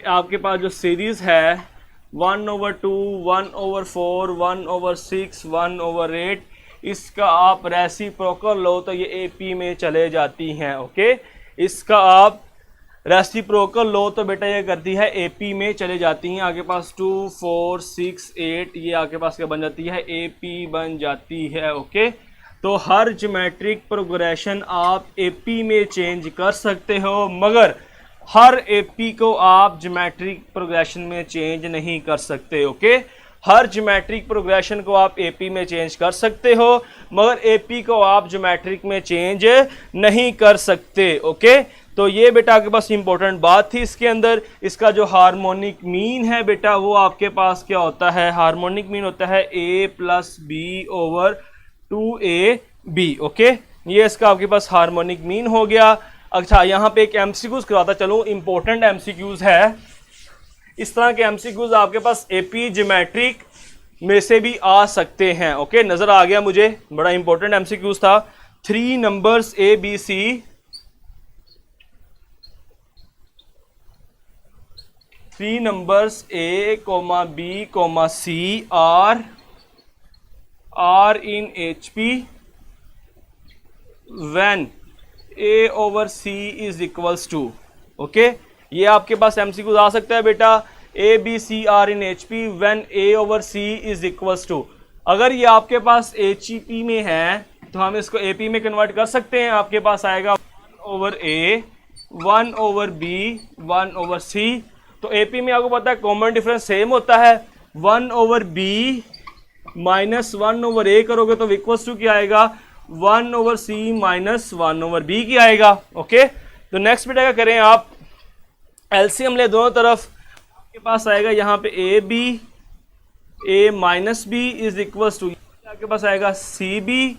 आपके पास जो सीरीज़ है 1/2, 1/4, 1/6, 1/8, इसका आप रेसिप्रोकल लो तो ये AP में चले जाती हैं। ओके, इसका आप रेसिप्रोकल लो तो बेटा ये करती है AP में चले जाती हैं। आगे पास 2, 4, 6, 8 ये आगे पास क्या बन जाती है, AP बन जाती है। ओके, तो हर ज्योमेट्रिक प्रोग्रेशन आप AP में चेंज कर सकते हो, मगर हर AP को आप ज्योमेट्रिक प्रोग्रेशन में चेंज नहीं कर सकते। ओके, हर ज्योमेट्रिक प्रोग्रेशन को आप AP में चेंज कर सकते हो, मगर AP को आप ज्योमेट्रिक में चेंज नहीं कर सकते। ओके, तो ये बेटा आपके पास इंपॉर्टेंट बात थी इसके अंदर। इसका जो हार्मोनिक मीन है बेटा वो आपके पास क्या होता है, हार्मोनिक मीन होता है A + B/2AB। ओके, ये इसका आपके पास हार्मोनिक मीन हो गया। अच्छा, यहाँ पे एक MCQs करवाता चलो, इंपॉर्टेंट MCQs है। इस तरह के MCQs आपके पास AP ज्योमेट्रिक में से भी आ सकते हैं। ओके, नजर आ गया मुझे, बड़ा इंपॉर्टेंट MCQs था। 3 numbers ABC, 3 numbers A, B, C are in HP when A/C is equals to। Okay, ये आपके पास MCQ आ सकता है बेटा। ABC are in HP when A/C is equals to। अगर ये आपके पास HP में है तो हम इसको AP में कन्वर्ट कर सकते हैं। आपके पास आएगा 1/A, 1/B, 1/C। तो AP में आपको पता है कॉमन डिफरेंस सेम होता है। 1/B माइनस 1/A करोगे तो इक्वल्स टू क्या आएगा, 1/C माइनस 1/B की आएगा। ओके, तो नेक्स्ट बेटा क्या करें, आप एलसीएम ले दोनों तरफ। आपके पास आएगा यहाँ पे A minus B is equals to, आपके पास आएगा CB,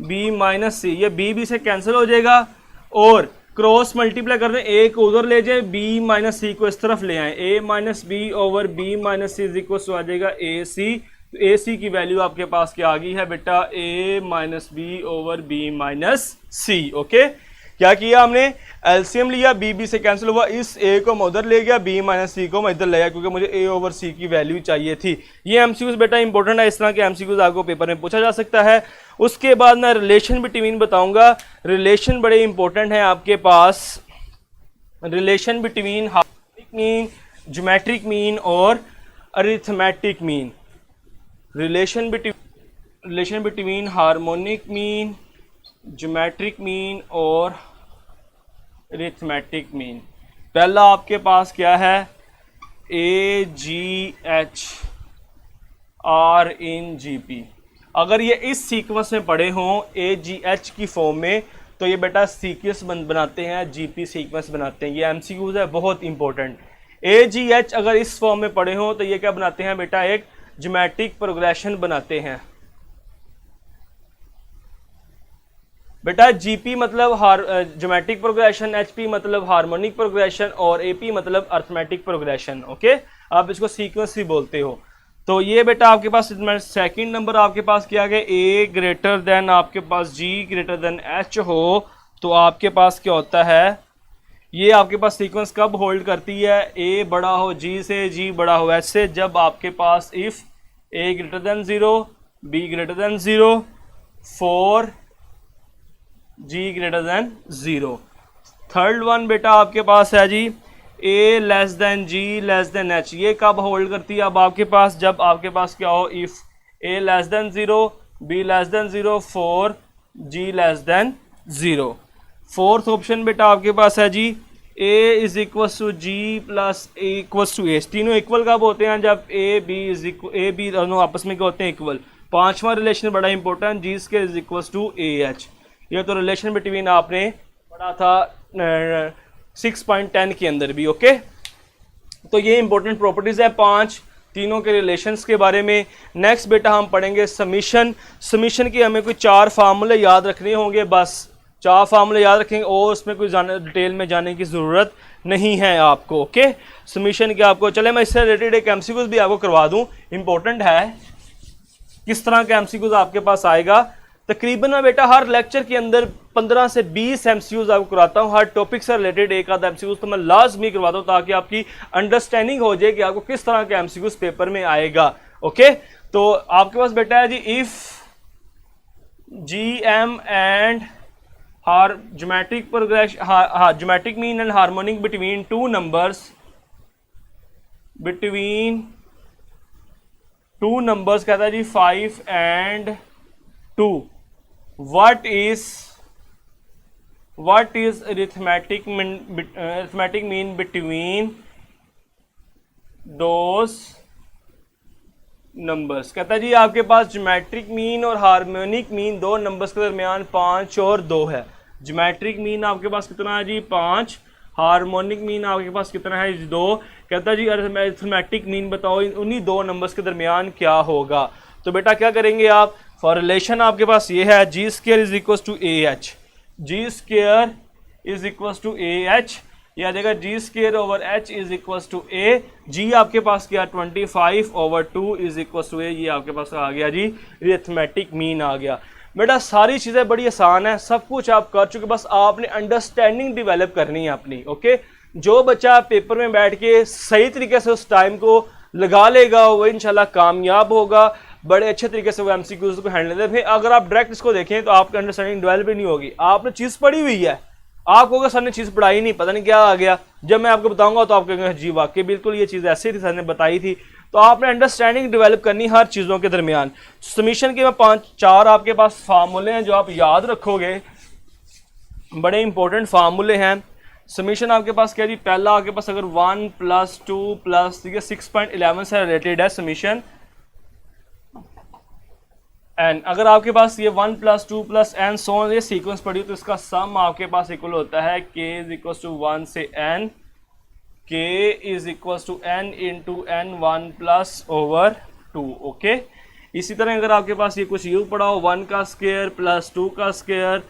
B माइनस C। ये B से कैंसिल हो जाएगा और क्रॉस मल्टीप्लाई कर रहे हैं, A को उधर ले जाए, B माइनस C को इस तरफ ले आए। A minus B/B minus C is equal to आ जाएगा AC। तो AC की वैल्यू आपके पास क्या आ गई है बेटा, A minus B/B minus C। Okay, क्या किया हमने, एलसीएम लिया, B से कैंसिल हुआ, इस A को मैं उधर ले गया, B माइनस C को मैं इधर ले गया क्योंकि मुझे A/C की वैल्यू चाहिए थी। ये MCQs बेटा इंपॉर्टेंट है, इस तरह के MCQs आपको पेपर में पूछा जा सकता है। उसके बाद मैं रिलेशन बिटवीन बताऊंगा। रिलेशन बड़े इंपॉर्टेंट है आपके पास, relation between harmonic mean, geometric mean और arithmetic mean. Relation between harmonic mean, geometric mean और अरिथमेटिक मीन। पहला आपके पास क्या है, AGH R इन GP। अगर ये इस सीक्वेंस में पढ़े हों AGH की फॉर्म में, तो ये बेटा सीक्वेंस बनाते हैं, GP सीक्वेंस बनाते हैं। ये MCQs है, बहुत इंपॉर्टेंट। AGH अगर इस फॉर्म में पढ़े हों तो ये क्या बनाते हैं बेटा, एक ज्योमेट्रिक प्रोग्रेशन बनाते हैं। बेटा GP मतलब ज्योमेट्रिक प्रोग्रेशन, HP मतलब हार्मोनिक प्रोग्रेशन और AP मतलब अरिथमेटिक प्रोग्रेशन। ओके, आप इसको सीक्वेंस ही बोलते हो। तो ये बेटा आपके पास सेकंड नंबर आपके पास क्या गया, A ग्रेटर देन आपके पास G ग्रेटर देन H हो तो आपके पास क्या होता है, ये आपके पास सीक्वेंस कब होल्ड करती है, A बड़ा हो G से, G बड़ा हो H से, जब आपके पास if A greater than 0, B greater than 0, for G greater than 0। Third one बेटा आपके पास है जी A less than G less than H। ये कब होल्ड करती है अब आपके पास, जब आपके पास क्या हो, if A less than 0, B less than 0, for G less than 0। Fourth option बेटा आपके पास है जी A is equal to G plus A equal to A। तीनों इक्वल कब होते हैं, जब A B दोनों आपस में क्या होते हैं, इक्वल। पांचवा रिलेशन बड़ा important, G square is equal to AH। ये तो रिलेशन बिटवीन आपने पढ़ा था 6.10 के अंदर भी। ओके, तो ये इंपॉर्टेंट प्रॉपर्टीज है 5 तीनों के रिलेशंस के बारे में। नेक्स्ट बेटा हम पढ़ेंगे समीशन। समीशन की हमें कोई 4 फार्मूले याद रखने होंगे, बस 4 फार्मूले याद रखेंगे और उसमें कोई डिटेल में जाने की ज़रूरत नहीं है आपको। ओके, समीशन के आपको, चले मैं इससे रिलेटेड एक एमसीक्यूज भी आपको करवा दूं, इंपॉर्टेंट है किस तरह का एमसीक्यूज आपके पास आएगा। तकरीबन मैं बेटा हर लेक्चर के अंदर 15 से 20 एमसीक्यूज आपको कराता हूँ, हर टॉपिक से रिलेटेड एक आधा एमसीक्यूज तो मैं लाजमी करवाता हूँ, ताकि आपकी अंडरस्टैंडिंग हो जाए कि आपको किस तरह के एमसीक्यूज पेपर में आएगा। ओके, तो आपके पास बेटा है जी if GM and geometric progression, geometric mean and harmonic between two numbers कहता है जी 5 and 2। what is arithmetic mean between those numbers। कहता है जी आपके पास ज्योमेट्रिक मीन और हार्मोनिक मीन दो नंबर्स के दरमियान 5 और 2 है। ज्योमेट्रिक मीन आपके पास कितना है जी 5, हार्मोनिक मीन आपके पास कितना है 2। कहता है जी अरिथमेटिक मीन बताओ उन्हीं दो नंबर्स के दरमियान क्या होगा। तो बेटा क्या करेंगे आप, फॉर रिलेशन आपके पास ये है G square is equal to AH। G square is equal to AH, ये आ जाएगा G square over H is equal to A। G आपके पास क्या 25 over 2 is equal to A। ये आपके पास आ गया जी अरिथमेटिक मीन आ गया। बेटा सारी चीज़ें बड़ी आसान है, सब कुछ आप कर चुके, बस आपने अंडरस्टैंडिंग डेवलप करनी है अपनी। ओके, जो बच्चा पेपर में बैठ के सही तरीके से उस टाइम को लगा लेगा वो इंशाल्लाह कामयाब होगा, बड़े अच्छे तरीके से वो एमसीक्यूज को हैंडल करते हैं। अगर आप डायरेक्ट इसको देखें तो आपकी अंडरस्टैंडिंग डेवलप ही नहीं होगी। आपने चीज़ पढ़ी हुई है, आपको अगर सर ने चीज़ पढ़ाई नहीं, पता नहीं क्या आ गया, जब मैं आपको बताऊंगा तो आप कहेंगे जी वाकई बिल्कुल ये चीज़ ऐसी थी सर ने बताई थी। तो आपने अंडरस्टैंडिंग डेवलप करनी हर चीज़ों के दरमियान। समीशन के में 5-4 आपके पास फार्मूले हैं जो आप याद रखोगे, बड़े इंपॉर्टेंट फार्मूले हैं। समीशन आपके पास क्या जी, पहला आपके पास अगर 1 + 2 + 6.11 से रिलेटेड है समीशन, एन अगर आपके पास ये 1 + 2 + n सो ये सीक्वेंस पड़ी तो इसका सम आपके पास इक्वल होता है k इज इक्वल टू 1 से n, k is equal to n into n 1 + 2। Okay, इसी तरह अगर आपके पास ये कुछ यूँ पड़ा हो 1 का स्क्वायर + 2 का स्क्वायर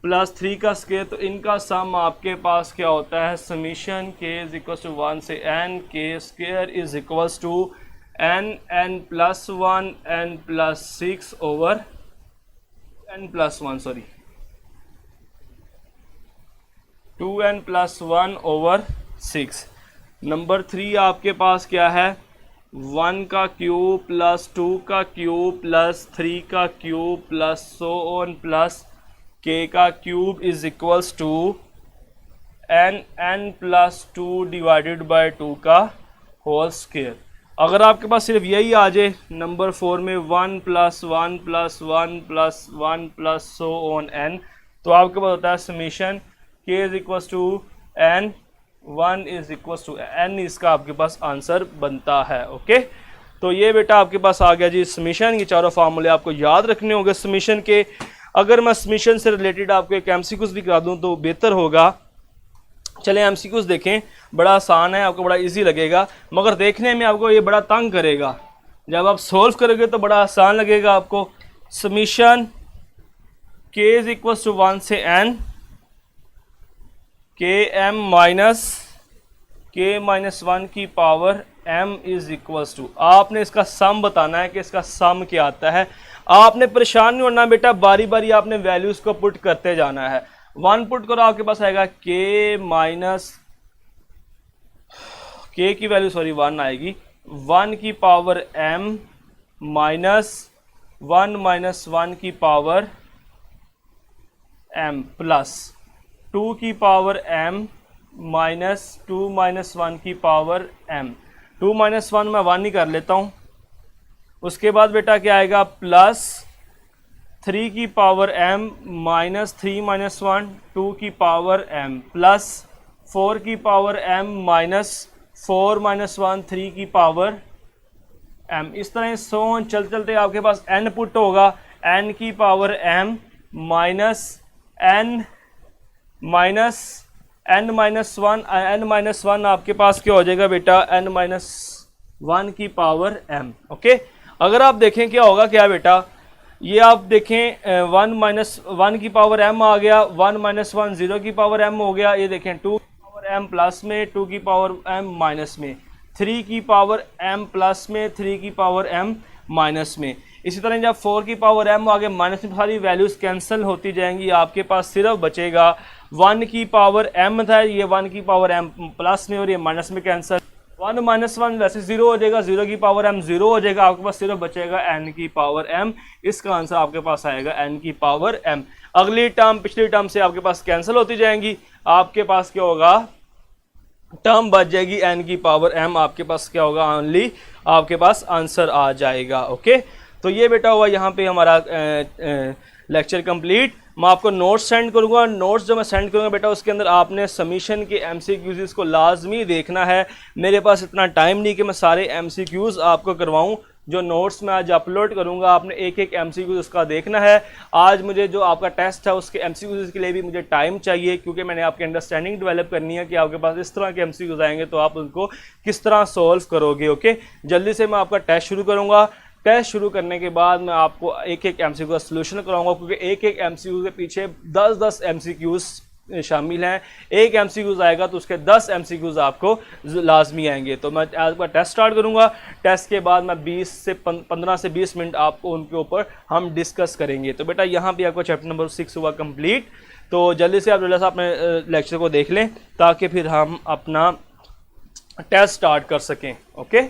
+ 3 का स्क्वायर, तो इनका सम आपके पास क्या होता है summation k is equal to 1 से n, k square is equal to n + 1 n + 6 over n + 1 sorry 2n + 1 over 6। Number 3 आपके पास क्या है 1 का क्यूब + 2 का क्यूब + 3 का क्यूब + so on + k का cube is equals to n + 2 divided by 2 का होल स्क्वायर। अगर आपके पास सिर्फ यही आ जाए नंबर 4 में 1 + 1 + 1 + 1 + so on n, तो आपके पास होता है समीशन k = n, 1 = n, इसका आपके पास आंसर बनता है। ओके, तो ये बेटा आपके पास आ गया जी समीशन। ये चारों फार्मूले आपको याद रखने होंगे समीशन के। अगर मैं समीशन से रिलेटेड आपको एक एमसीक्यूज भी करा दूं तो बेहतर होगा। चलें एमसीक्यूज देखें, बड़ा आसान है, आपको बड़ा इजी लगेगा, मगर देखने में आपको ये बड़ा तंग करेगा। जब आप सोल्व करोगे तो बड़ा आसान लगेगा आपको। समीशन k = 1 से n, k-1 की पावर m = आपने इसका सम बताना है कि इसका सम क्या आता है। आपने परेशान नहीं होना बेटा, बारी बारी आपने वैल्यूज को पुट करते जाना है। 1 पुट करो, आपके पास आएगा k की वैल्यू 1 आएगी, 1 की पावर m माइनस 1 की पावर m प्लस 2 की पावर m माइनस 2 - 1 की पावर m। 2 - 1 मैं 1 ही कर लेता हूँ। उसके बाद बेटा क्या आएगा, प्लस 3 की पावर m माइनस 3 - 1 2 की पावर m प्लस 4 की पावर m माइनस 4 - 1 3 की पावर m। इस तरह सोन चलते चलते आपके पास n पुट होगा, n की power m minus n minus 1 आपके पास क्या हो जाएगा बेटा, n-1 की पावर m। ओके, अगर आप देखें क्या होगा, क्या बेटा, ये आप देखें 1 की पावर m आ गया, 1 - 1 0 की पावर m हो गया। ये देखें 2 की पावर m प्लस में, 2 की पावर m माइनस में, 3 की पावर m प्लस में, 3 की पावर m माइनस में। इसी तरह जब 4 की पावर m आगे माइनस में, सारी वैल्यूज कैंसिल होती जाएंगी। आपके पास सिर्फ बचेगा 1 की पावर m था, ये 1 की पावर m प्लस में और ये माइनस में कैंसिल। 1 - 1 वैसे 0 हो जाएगा, 0 की पावर m 0 हो जाएगा। आपके पास सिर्फ बचेगा n की पावर m। इसका आंसर आपके पास आएगा n की पावर m। अगली टर्म पिछली टर्म से आपके पास कैंसिल होती जाएंगी। आपके पास क्या होगा, टर्म बच जाएगी n की पावर m। आपके पास क्या होगा, ओनली आपके पास आंसर आ जाएगा। ओके, तो ये बेटा हुआ यहाँ पे हमारा लेक्चर कंप्लीट। मैं आपको नोट्स सेंड करूँगा। नोट्स जो मैं सेंड करूँगा बेटा, उसके अंदर आपने समीशन के एमसीक्यूज़ को लाजमी देखना है। मेरे पास इतना टाइम नहीं कि मैं सारे एमसीक्यूज़ आपको करवाऊँ। जो नोट्स मैं आज अपलोड करूँगा, आपने एक एक एमसीक्यूज़ उसका देखना है। आज मुझे जो आपका टेस्ट है उसके एमसीक्यूज़ के लिए भी मुझे टाइम चाहिए, क्योंकि मैंने आपकी अंडरस्टैंडिंग डेवलप करनी है कि आपके पास इस तरह के एमसीक्यूज़ आएंगे तो आप उनको किस तरह सोल्व करोगे। ओके, जल्दी से मैं आपका टेस्ट शुरू करूँगा। टेस्ट शुरू करने के बाद मैं आपको एक एक एमसीक्यू का सलूशन कराऊंगा, क्योंकि एक एक एमसीक्यू के पीछे 10-10 एमसीक्यूज शामिल हैं। एक एमसीक्यूज आएगा तो उसके 10 एमसीक्यूज आपको लाजमी आएंगे। तो मैं आज का टेस्ट स्टार्ट करूंगा। टेस्ट के बाद मैं 15 से 20 मिनट आपको उनके ऊपर हम डिस्कस करेंगे। तो बेटा यहाँ पे आपको चैप्टर नंबर 6 हुआ कंप्लीट। तो जल्दी से आप जल्दी से अपने लेक्चर को देख लें ताकि फिर हम अपना टेस्ट स्टार्ट कर सकें। ओके,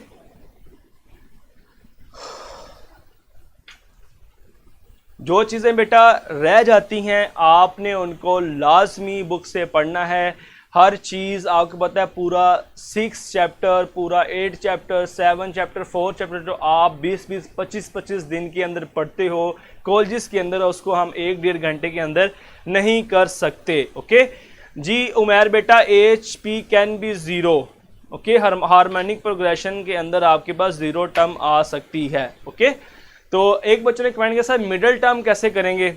जो चीज़ें बेटा रह जाती हैं आपने उनको लाजमी बुक से पढ़ना है। हर चीज़ आपको पता है, पूरा 6 चैप्टर, पूरा 8 चैप्टर, 7 चैप्टर, 4 चैप्टर जो आप 20-20, 25-25 दिन के अंदर पढ़ते हो कॉलेजेस के अंदर, उसको हम 1-1.5 घंटे के अंदर नहीं कर सकते। ओके जी उमैर बेटा, HP can be 0। Okay, harmonic progression के अंदर आपके पास 0 टर्म आ सकती है। ओके, तो एक बच्चे ने कमेंट किया सर मिडिल टर्म कैसे करेंगे।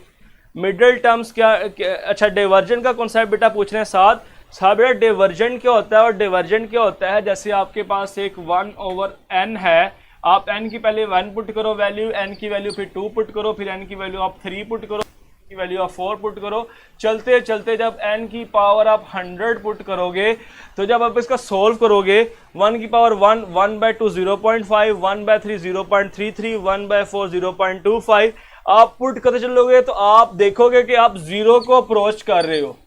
मिडिल टर्म्स क्या अच्छा डाइवर्जेंट का कॉन्सेप्ट बेटा पूछ रहे हैं साथ बेटा। डाइवर्जेंट क्या होता है और डाइवर्जेंट क्या होता है, जैसे आपके पास एक 1/n है, आप n की पहले 1 पुट करो वैल्यू, n की वैल्यू फिर 2 पुट करो, फिर n की वैल्यू आप 3 पुट करो, की वैल्यू आप 4 पुट करो। चलते चलते जब n की पावर आप 100 पुट करोगे, तो जब आप इसका सोल्व करोगे 1 की पावर 1, 1/2 0.5, 1/3 0.33, 1/4 0.25 आप पुट करते चलोगे तो आप देखोगे कि आप 0 को अप्रोच कर रहे हो।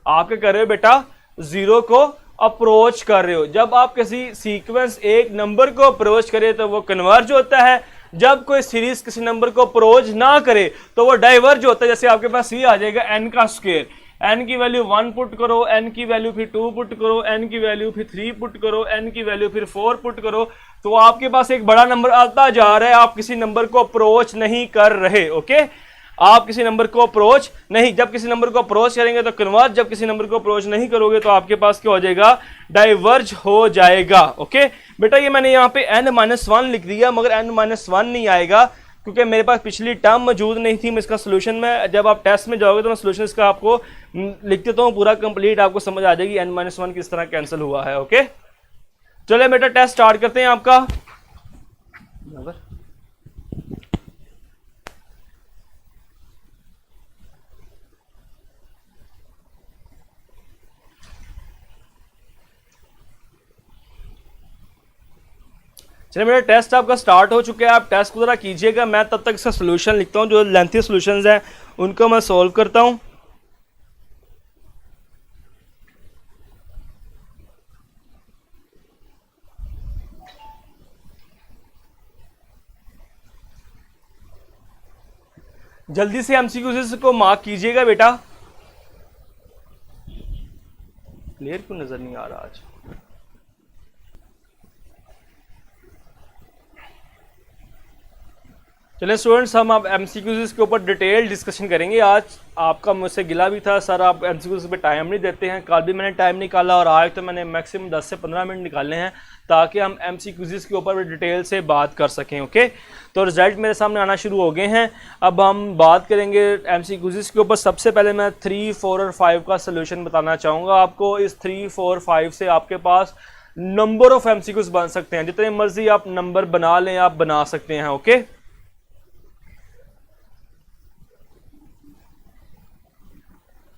आप क्या कर रहे हो बेटा, 0 को अप्रोच कर रहे हो। जब आप किसी सीक्वेंस एक नंबर को अप्रोच करे तो वो कन्वर्ज होता है। जब कोई सीरीज किसी नंबर को अप्रोच ना करे तो वो डाइवर्ज होता है। जैसे आपके पास ये आ जाएगा n का स्क्वायर, n की वैल्यू 1 पुट करो, n की वैल्यू फिर 2 पुट करो, n की वैल्यू फिर 3 पुट करो, n की वैल्यू फिर 4 पुट करो, तो आपके पास एक बड़ा नंबर आता जा रहा है। आप किसी नंबर को अप्रोच नहीं कर रहे। ओके, आप किसी नंबर को अप्रोच नहीं, जब किसी नंबर को अप्रोच करेंगे तो कन्वर्ज, जब किसी नंबर को अप्रोच नहीं करोगे तो आपके पास क्या हो जाएगा, डाइवर्ज हो जाएगा। ओके बेटा, ये मैंने यहाँ पे n-1 लिख दिया, मगर n-1 नहीं आएगा क्योंकि मेरे पास पिछली टर्म मौजूद नहीं थी। मैं इसका सोल्यूशन में, जब आप टेस्ट में जाओगे तो मैं सोल्यूशन इसका आपको लिख देता हूँ पूरा कंप्लीट, आपको समझ आ जाएगी n-1 किस तरह कैंसिल हुआ है। ओके, चलिए बेटा टेस्ट स्टार्ट करते हैं आपका। चलिए मेरा टेस्ट आपका स्टार्ट हो चुका है, आप टेस्ट को जरा कीजिएगा। मैं तब तक इसका सोल्यूशन लिखता हूँ, जो लेंथी सोल्यूशंस हैं उनको मैं सॉल्व करता हूँ। जल्दी से एमसीक्यूज को मार्क कीजिएगा बेटा। क्लियर क्यों नजर नहीं आ रहा आज? चलिए स्टूडेंट्स, हम अब एमसीक्यूज के ऊपर डिटेल डिस्कशन करेंगे। आज आपका मुझसे गिला भी था, सर आप एमसीक्यूज पे टाइम नहीं देते हैं। कल भी मैंने टाइम निकाला और आज तो मैंने मैक्सिमम 10 से 15 मिनट निकाले हैं ताकि हम एमसीक्यूज के ऊपर डिटेल से बात कर सकें। ओके, तो रिजल्ट मेरे सामने आना शुरू हो गए हैं। अब हम बात करेंगे एमसीक्यूज के ऊपर। सबसे पहले मैं 3, 4 और 5 का सोल्यूशन बताना चाहूँगा आपको। इस 3, 4, 5 से आपके पास नंबर ऑफ एमसीक्यूज बन सकते हैं, जितने मर्जी आप नंबर बना लें आप बना सकते हैं। ओके,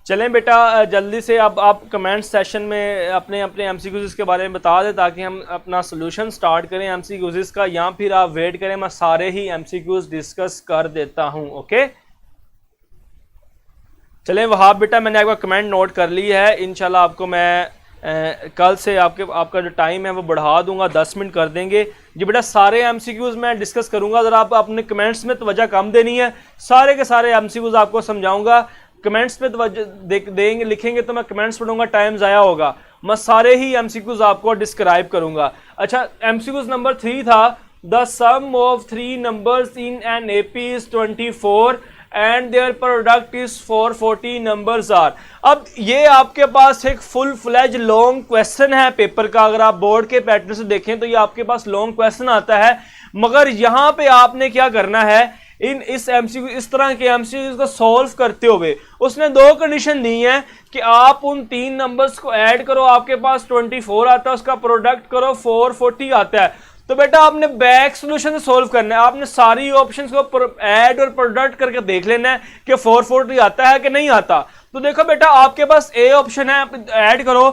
चलें बेटा जल्दी से अब आप कमेंट सेशन में अपने अपने एमसीक्यूज के बारे में बता दें ताकि हम अपना सोल्यूशन स्टार्ट करें एमसीक्यूज का, या फिर आप वेट करें, मैं सारे ही एमसीक्यूज डिस्कस कर देता हूं। ओके, चलें वहां बेटा मैंने आपका कमेंट नोट कर ली है। इंशाल्लाह आपको मैं कल से आपका जो टाइम है वो बढ़ा दूंगा, 10 मिनट कर देंगे जी बेटा। सारे एमसीक्यूज मैं डिस्कस करूंगा, अगर आप अपने कमेंट्स में तवज्जो कम देनी है, सारे के सारे एमसीक्यूज आपको समझाऊंगा। कमेंट्स पे देंगे लिखेंगे तो मैं कमेंट्स पढ़ूंगा, टाइम ज़ाया होगा। मैं सारे ही एमसीक्यूज आपको डिस्क्राइब करूंगा। अच्छा, एमसीक्यूज नंबर 3 था, the sum of 3 numbers in an AP is 24 and their product is 440 numbers are. अब ये आपके पास एक फुल फ्लेज लॉन्ग क्वेश्चन है पेपर का। अगर आप बोर्ड के पैटर्न से देखें तो ये आपके पास लॉन्ग क्वेश्चन आता है, मगर यहाँ पे आपने क्या करना है, इस तरह के एमसीक्यूज को सॉल्व करते हुए उसने 2 कंडीशन दी है कि आप उन 3 नंबर्स को ऐड करो, आपके पास 24 आता है, उसका प्रोडक्ट करो 440 आता है। तो बेटा आपने बैक सोल्यूशन से सॉल्व करना है, आपने सारी ऑप्शंस को ऐड और प्रोडक्ट करके देख लेना है कि 440 आता है कि नहीं आता। तो देखो बेटा आपके पास ए ऑप्शन है, ऐड करो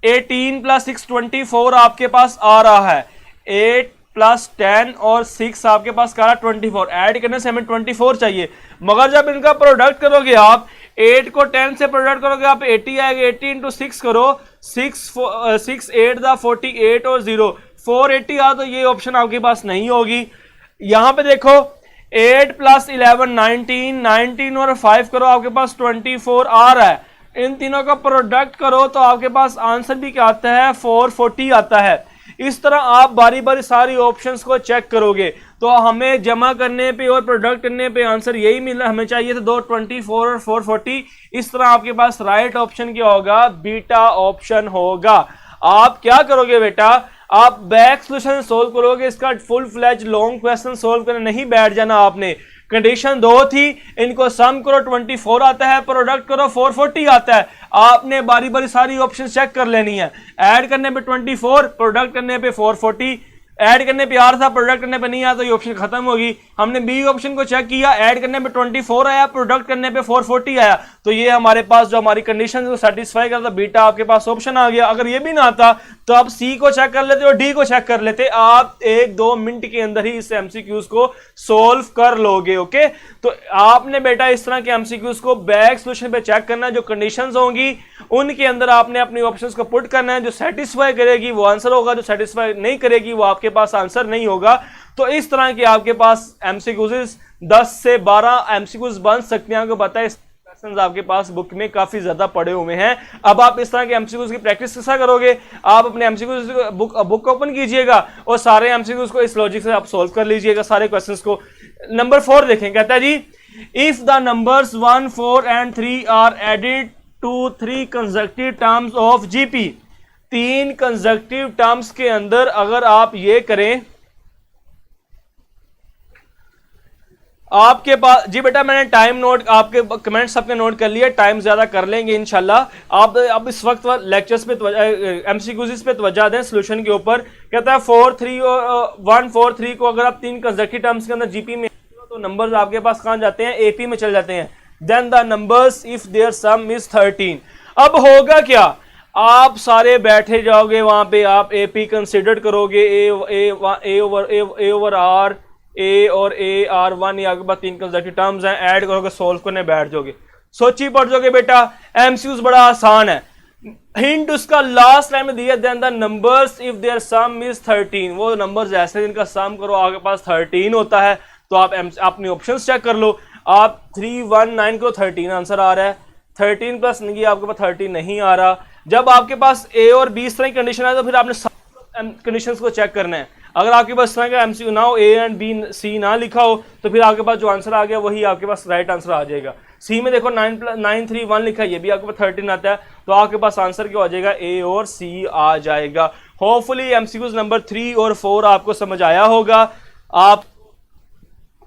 18 + 6 24 आपके पास आ रहा है, 8 + 10 और 6 आपके पास करा 24, ऐड करने से हमें 24 चाहिए। मगर जब इनका प्रोडक्ट करोगे आप 8 को 10 से प्रोडक्ट करोगे आप 80 आएगा, 80 × 6 करो, 6 8 दा 48 और 0 480 आ, तो ये ऑप्शन आपके पास नहीं होगी। यहां पे देखो 8 + 11 19, 19 और 5 करो आपके पास 24 आ रहा है। इन तीनों का प्रोडक्ट करो तो आपके पास आंसर भी क्या आता है, 440 आता है। इस तरह आप बारी बारी सारी ऑप्शंस को चेक करोगे तो हमें जमा करने पे और प्रोडक्ट करने पे आंसर यही मिला, हमें चाहिए था 2 24 और 440। इस तरह आपके पास राइट ऑप्शन क्या होगा, बीटा ऑप्शन होगा। आप क्या करोगे बेटा, आप बैक सोल्यूशन सोल्व करोगे, इसका full fledge long question solve करने नहीं बैठ जाना आपने। कंडीशन 2 थी, इनको सम करो 24 आता है, प्रोडक्ट करो 440 आता है। आपने बारी बारी सारी ऑप्शन चेक कर लेनी है, ऐड करने पे 24, प्रोडक्ट करने पे 440, ऐड करने पे आ रहा था, प्रोडक्ट करने पे नहीं आया तो ये ऑप्शन खत्म होगी। हमने बी ऑप्शन को चेक किया, ऐड करने पे 24 आया, प्रोडक्ट करने पे 440 आया, तो ये हमारे पास जो हमारी कंडीशन को सेटिस्फाई करता, बीटा आपके पास ऑप्शन आ गया। अगर ये भी ना आता तो आप सी को चेक कर लेते और डी को चेक कर लेते। आप 1-2 मिनट के अंदर ही इस एमसीक्यूज को सोल्व कर लोगे। ओके, तो आपने बेटा इस तरह के एमसीक्यूज को बैक सोल्यूशन पे चेक करना है, जो कंडीशंस होंगी उनके अंदर आपने अपनी ऑप्शंस को पुट करना है, जो सेटिस्फाई करेगी वो आंसर होगा, जो सेटिस्फाई नहीं करेगी वो आपके पास आंसर नहीं होगा। तो इस तरह के आपके पास एमसीक्यूज 10 से 12 एमसीक्यूज बन सकते हैं। आपको पता है क्वेश्चंस आपके पास बुक में काफी ज्यादा पड़े हुए हैं। अब आप इस तरह के एमसीक्यूज की प्रैक्टिस कैसा करोगे, आप अपने एमसीक्यूज बुक ओपन कीजिएगा और सारे एमसीक्यूज को इस लॉजिक से आप सोल्व कर लीजिएगा सारे क्वेश्चंस को। नंबर 4 देखें, कहता है जी if the numbers 1, 4 and 3 are added to 3 consecutive terms of GP, 3 consecutive terms के अंदर अगर आप ये करें, आपके पास जी बेटा मैंने टाइम नोट आपके कमेंट्स सबके नोट कर लिए, टाइम ज्यादा कर लेंगे इंशाल्लाह। आप अब इस वक्त लेक्चर्स पे एमसीक्यूज पे तवज्जो दें सॉल्यूशन के ऊपर। कहता है 4, 3 और 1, 4, 3 को अगर आप 3 कंसेक्यूटिव टर्म्स के अंदर जीपी में तो नंबर्स आपके पास कहां जाते हैं, एपी में चल जाते हैं। Then the numbers if their sum is 13। अब होगा क्या, आप सारे बैठे जाओगे वहां पे, आप एपी कंसिडर करोगे, ए ओवर आर, ए और ए आर 1, ये आपके पास 3 कंसेक्यूटिव टर्म्स हैं, ऐड करोगे सोल्व करने बैठ जाओगे, सोची पढ़ जाओगे बेटा। एमसीक्यूज बड़ा आसान है, हिंट उसका लास्ट टाइम में दिया, then the numbers if their sum is 13, वो नंबर्स ऐसे जिनका सम करो आपके पास 13 होता है। तो आप अपने ऑप्शंस चेक कर लो, आप 3, 1, 9 को 13 आंसर आ रहा है, 13 प्लस नहीं आपके पास 13 नहीं आ रहा। जब आपके पास ए और बी इस तरह की कंडीशन है तो फिर आपने कंडीशंस को चेक करना है। अगर आपके पास इस तरह का एमसीक्यू ना हो, ए एंड बी सी ना लिखा हो, तो फिर आपके पास जो आंसर आ गया वही आपके पास राइट आंसर आ जाएगा। सी में देखो 9, 3, 1 लिखा है, ये भी आपके पास 13 आता है, तो आपके पास आंसर क्या हो जाएगा, ए और सी आ जाएगा। होपफुली एमसीक्यूज नंबर 3 और 4 आपको समझ आया होगा, आप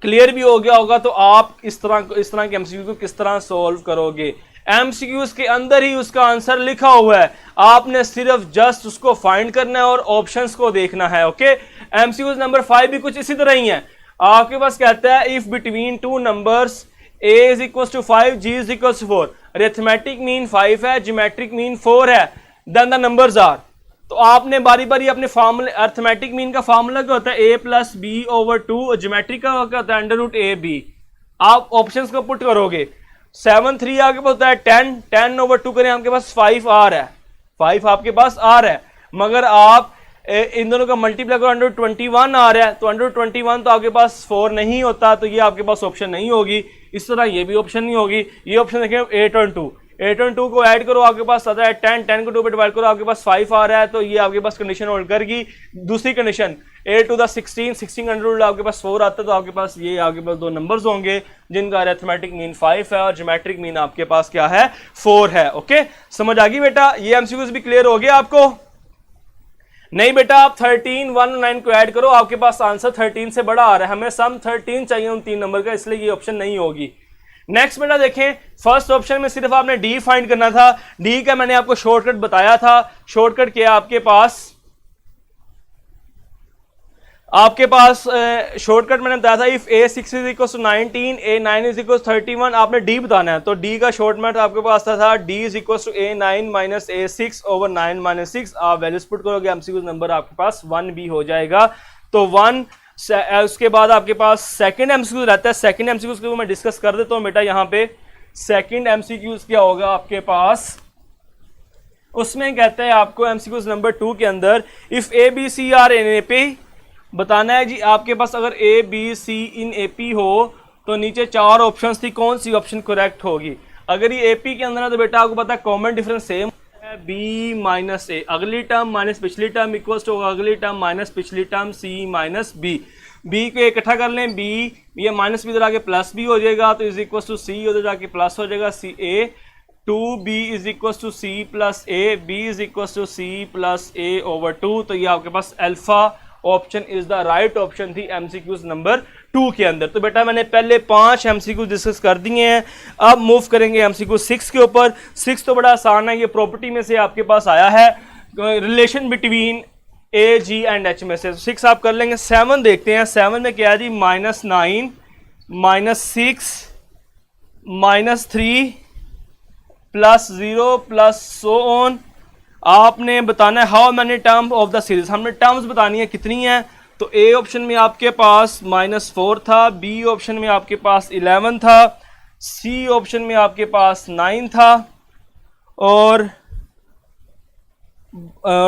क्लियर भी हो गया होगा। तो आप इस तरह के एमसीक्यू को किस तरह सोल्व करोगे, एमसीक्यूज के अंदर ही उसका आंसर लिखा हुआ है, आपने सिर्फ जस्ट उसको फाइंड करना है और ऑप्शंस को देखना है। ओके, एमसीक्यूज नंबर 5 भी कुछ इसी तरह ही है। आपके पास कहता है if between 2 numbers a is equal to 5, g is equal to 4, arithmetic mean 5 है, ज्योमेट्रिक मीन 4 है, देन द नंबर्स आर। तो आपने बारी बारी अपने फार्मूले, अरिथमेटिक मीन का फार्मूला क्या होता है, a प्लस बी ओवर 2, और ज्योमेट्रिक का क्या होता है, अंडर रूट ए बी। आप ऑप्शंस को पुट करोगे, 7, 3 आपके पास होता है 10 ओवर 2 करें आपके पास 5 आ रहा है, 5 आपके पास आ रहा है, मगर आप इन दोनों का मल्टीप्लाई करो, अंडर 21 आ रहा है, तो अंडर 21 तो आपके पास 4 नहीं होता, तो ये आपके पास ऑप्शन नहीं होगी। इस तरह ये भी ऑप्शन नहीं होगी। ये ऑप्शन देखें 8 और 2, 8 और 2 को ऐड करो आपके पास आता है 10 को 2 पे डिवाइड करो आपके पास 5 आ रहा है, तो ये आपके पास कंडीशन होल्ड करेगी। दूसरी condition 8 to the 16 under root आपके पास 4 आता है, तो आपके पास ये आपके पास 2 नंबर्स होंगे जिनका अरिथमेटिक मीन 5 है और ज्योमेट्रिक मीन आपके पास क्या है, 4 है। ओके, समझ आ गई बेटा, ये एमसीक्यूज भी क्लियर हो गया आपको। नहीं बेटा, आप 13, 1 और 9 को ऐड करो, आपके पास आंसर 13 से बड़ा आ रहा है, हमें सम 13 चाहिए उन 3 नंबर का, इसलिए ये ऑप्शन नहीं होगी। नेक्स्ट बेटा देखें, फर्स्ट ऑप्शन में सिर्फ आपने डी फाइंड करना था, डी का मैंने आपको शॉर्टकट बताया था। शॉर्टकट क्या आपके पास शॉर्टकट मैंने बताया था, if a6 is equal to 19, a9 is equal to 31, आपने डी बताना है। तो डी का शॉर्टकट आपके पास था d is equal to a9 minus a6 over 9 minus 6। आप वैल्यूज पुट करोगे, एमसीक्यू नंबर आपके पास 1 भी हो जाएगा। तो 1, उसके बाद आपके पास सेकंड एमसीक्यू रहता है। सेकंड एमसीक्यू को मैं डिस्कस कर देता हूं बेटा। यहाँ पे सेकंड एमसीक्यू क्या होगा आपके पास, उसमें कहते हैं आपको एमसीक्यू नंबर 2 के अंदर if A B C are in AP बताना है जी। आपके पास अगर ए बी सी इन एपी हो तो नीचे 4 ऑप्शंस थी, कौन सी ऑप्शन करेक्ट होगी। अगर ये एपी के अंदर है तो बेटा आपको पता है कॉमन डिफरेंस सेम है, बी माइनस ए, अगली टर्म माइनस पिछली टर्म इक्वल्स टू अगली टर्म माइनस पिछली टर्म, सी माइनस बी। बी को इकट्ठा कर लें, बी ये माइनस भी इधर आके प्लस बी हो जाएगा, तो इज इक्वल टू सी उधर जाके प्लस हो जाएगा, C A 2b is equal to C plus A, B is equal to C plus A over 2। तो ये आपके पास alpha option is the right option थी एमसीक्यूज नंबर 2 के अंदर। तो बेटा मैंने पहले 5 एमसीक्यू डिस्कस कर दिए हैं, अब मूव करेंगे एमसीक्यू 6 के ऊपर। 6 तो बड़ा आसान है, ये प्रॉपर्टी में से आपके पास आया है, relation between A G and H में से। 6 आप कर लेंगे। 7 देखते हैं, 7 में क्या है जी, -9 -6 -3 +0 प्लस सो ऑन। आपने बताना है how many term of the series, हमने टर्म्स बतानी है कितनी है। तो ए ऑप्शन में आपके पास -4 था, बी ऑप्शन में आपके पास 11 था, सी ऑप्शन में आपके पास 9 था, और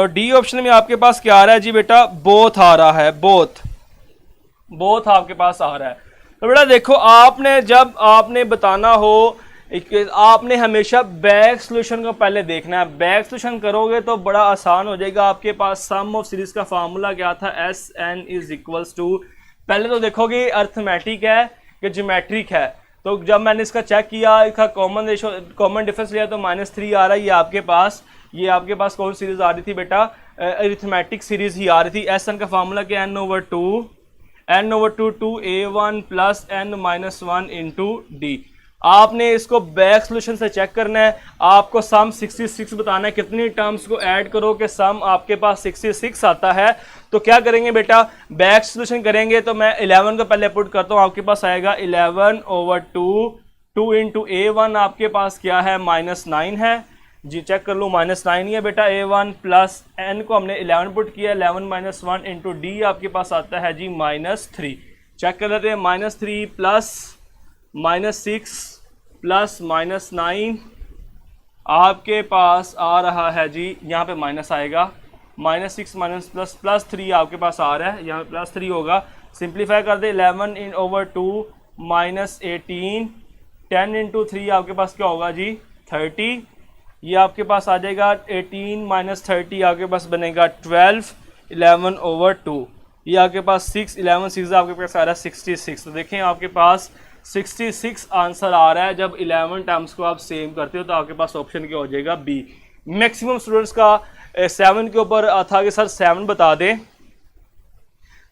डी ऑप्शन में आपके पास क्या आ रहा है जी बेटा, बोथ आ रहा है, बोथ आपके पास आ रहा है। तो बेटा देखो, आपने जब आपने बताना हो आपने हमेशा बैक सोल्यूशन को पहले देखना है। बैक सोल्यूशन करोगे तो बड़ा आसान हो जाएगा। आपके पास सम ऑफ सीरीज का फार्मूला क्या था, S N is equals to, पहले तो देखोगे अर्थमेटिक है कि ज्योमेट्रिक है। तो जब मैंने इसका चेक किया, इसका कॉमन रेशो कॉमन डिफरेंस लिया तो -3 आ रहा है। ये आपके पास कौन सीरीज आ रही थी बेटा, अरिथमेटिक सीरीज ही आ रही थी। एस एन का फार्मूला क्या, n/2 to a1 plus n-1 into D. आपने इसको बैक सोल्यूशन से चेक करना है। आपको सम 66 बताना है, कितनी टर्म्स को ऐड करो कि सम आपके पास 66 आता है। तो क्या करेंगे बेटा, बैक सोल्यूशन करेंगे तो मैं 11 को पहले पुट करता हूँ। आपके पास आएगा 11/2, 2 इंटू a1 आपके पास क्या है, -9 है जी, चेक कर लो -9 ही है बेटा। a1 प्लस n को हमने 11 पुट किया, 11-1 इंटू डी आपके पास आता है जी -3। चेक कर लेते हैं, -3 प्लस -6 प्लस -9 आपके पास आ रहा है जी, यहाँ पे माइनस आएगा, -6 +3 आपके पास आ रहा है, यहाँ पे +3 होगा। सिंप्लीफाई कर दे, 11/2 -18, 10 इंटू 3 आपके पास क्या होगा जी, 30। ये आपके पास आ जाएगा 18 - 30 आपके पास बनेगा 12, 11/2। ये आपके पास 6, 11 6 आपके पास आ रहा है 66। तो देखें आपके पास 66 आंसर आ रहा है। जब 11 टर्म्स को आप सेम करते हो तो आपके पास ऑप्शन क्या हो जाएगा, बी। मैक्सिमम स्टूडेंट्स का 7 के ऊपर था कि सर 7 बता दें,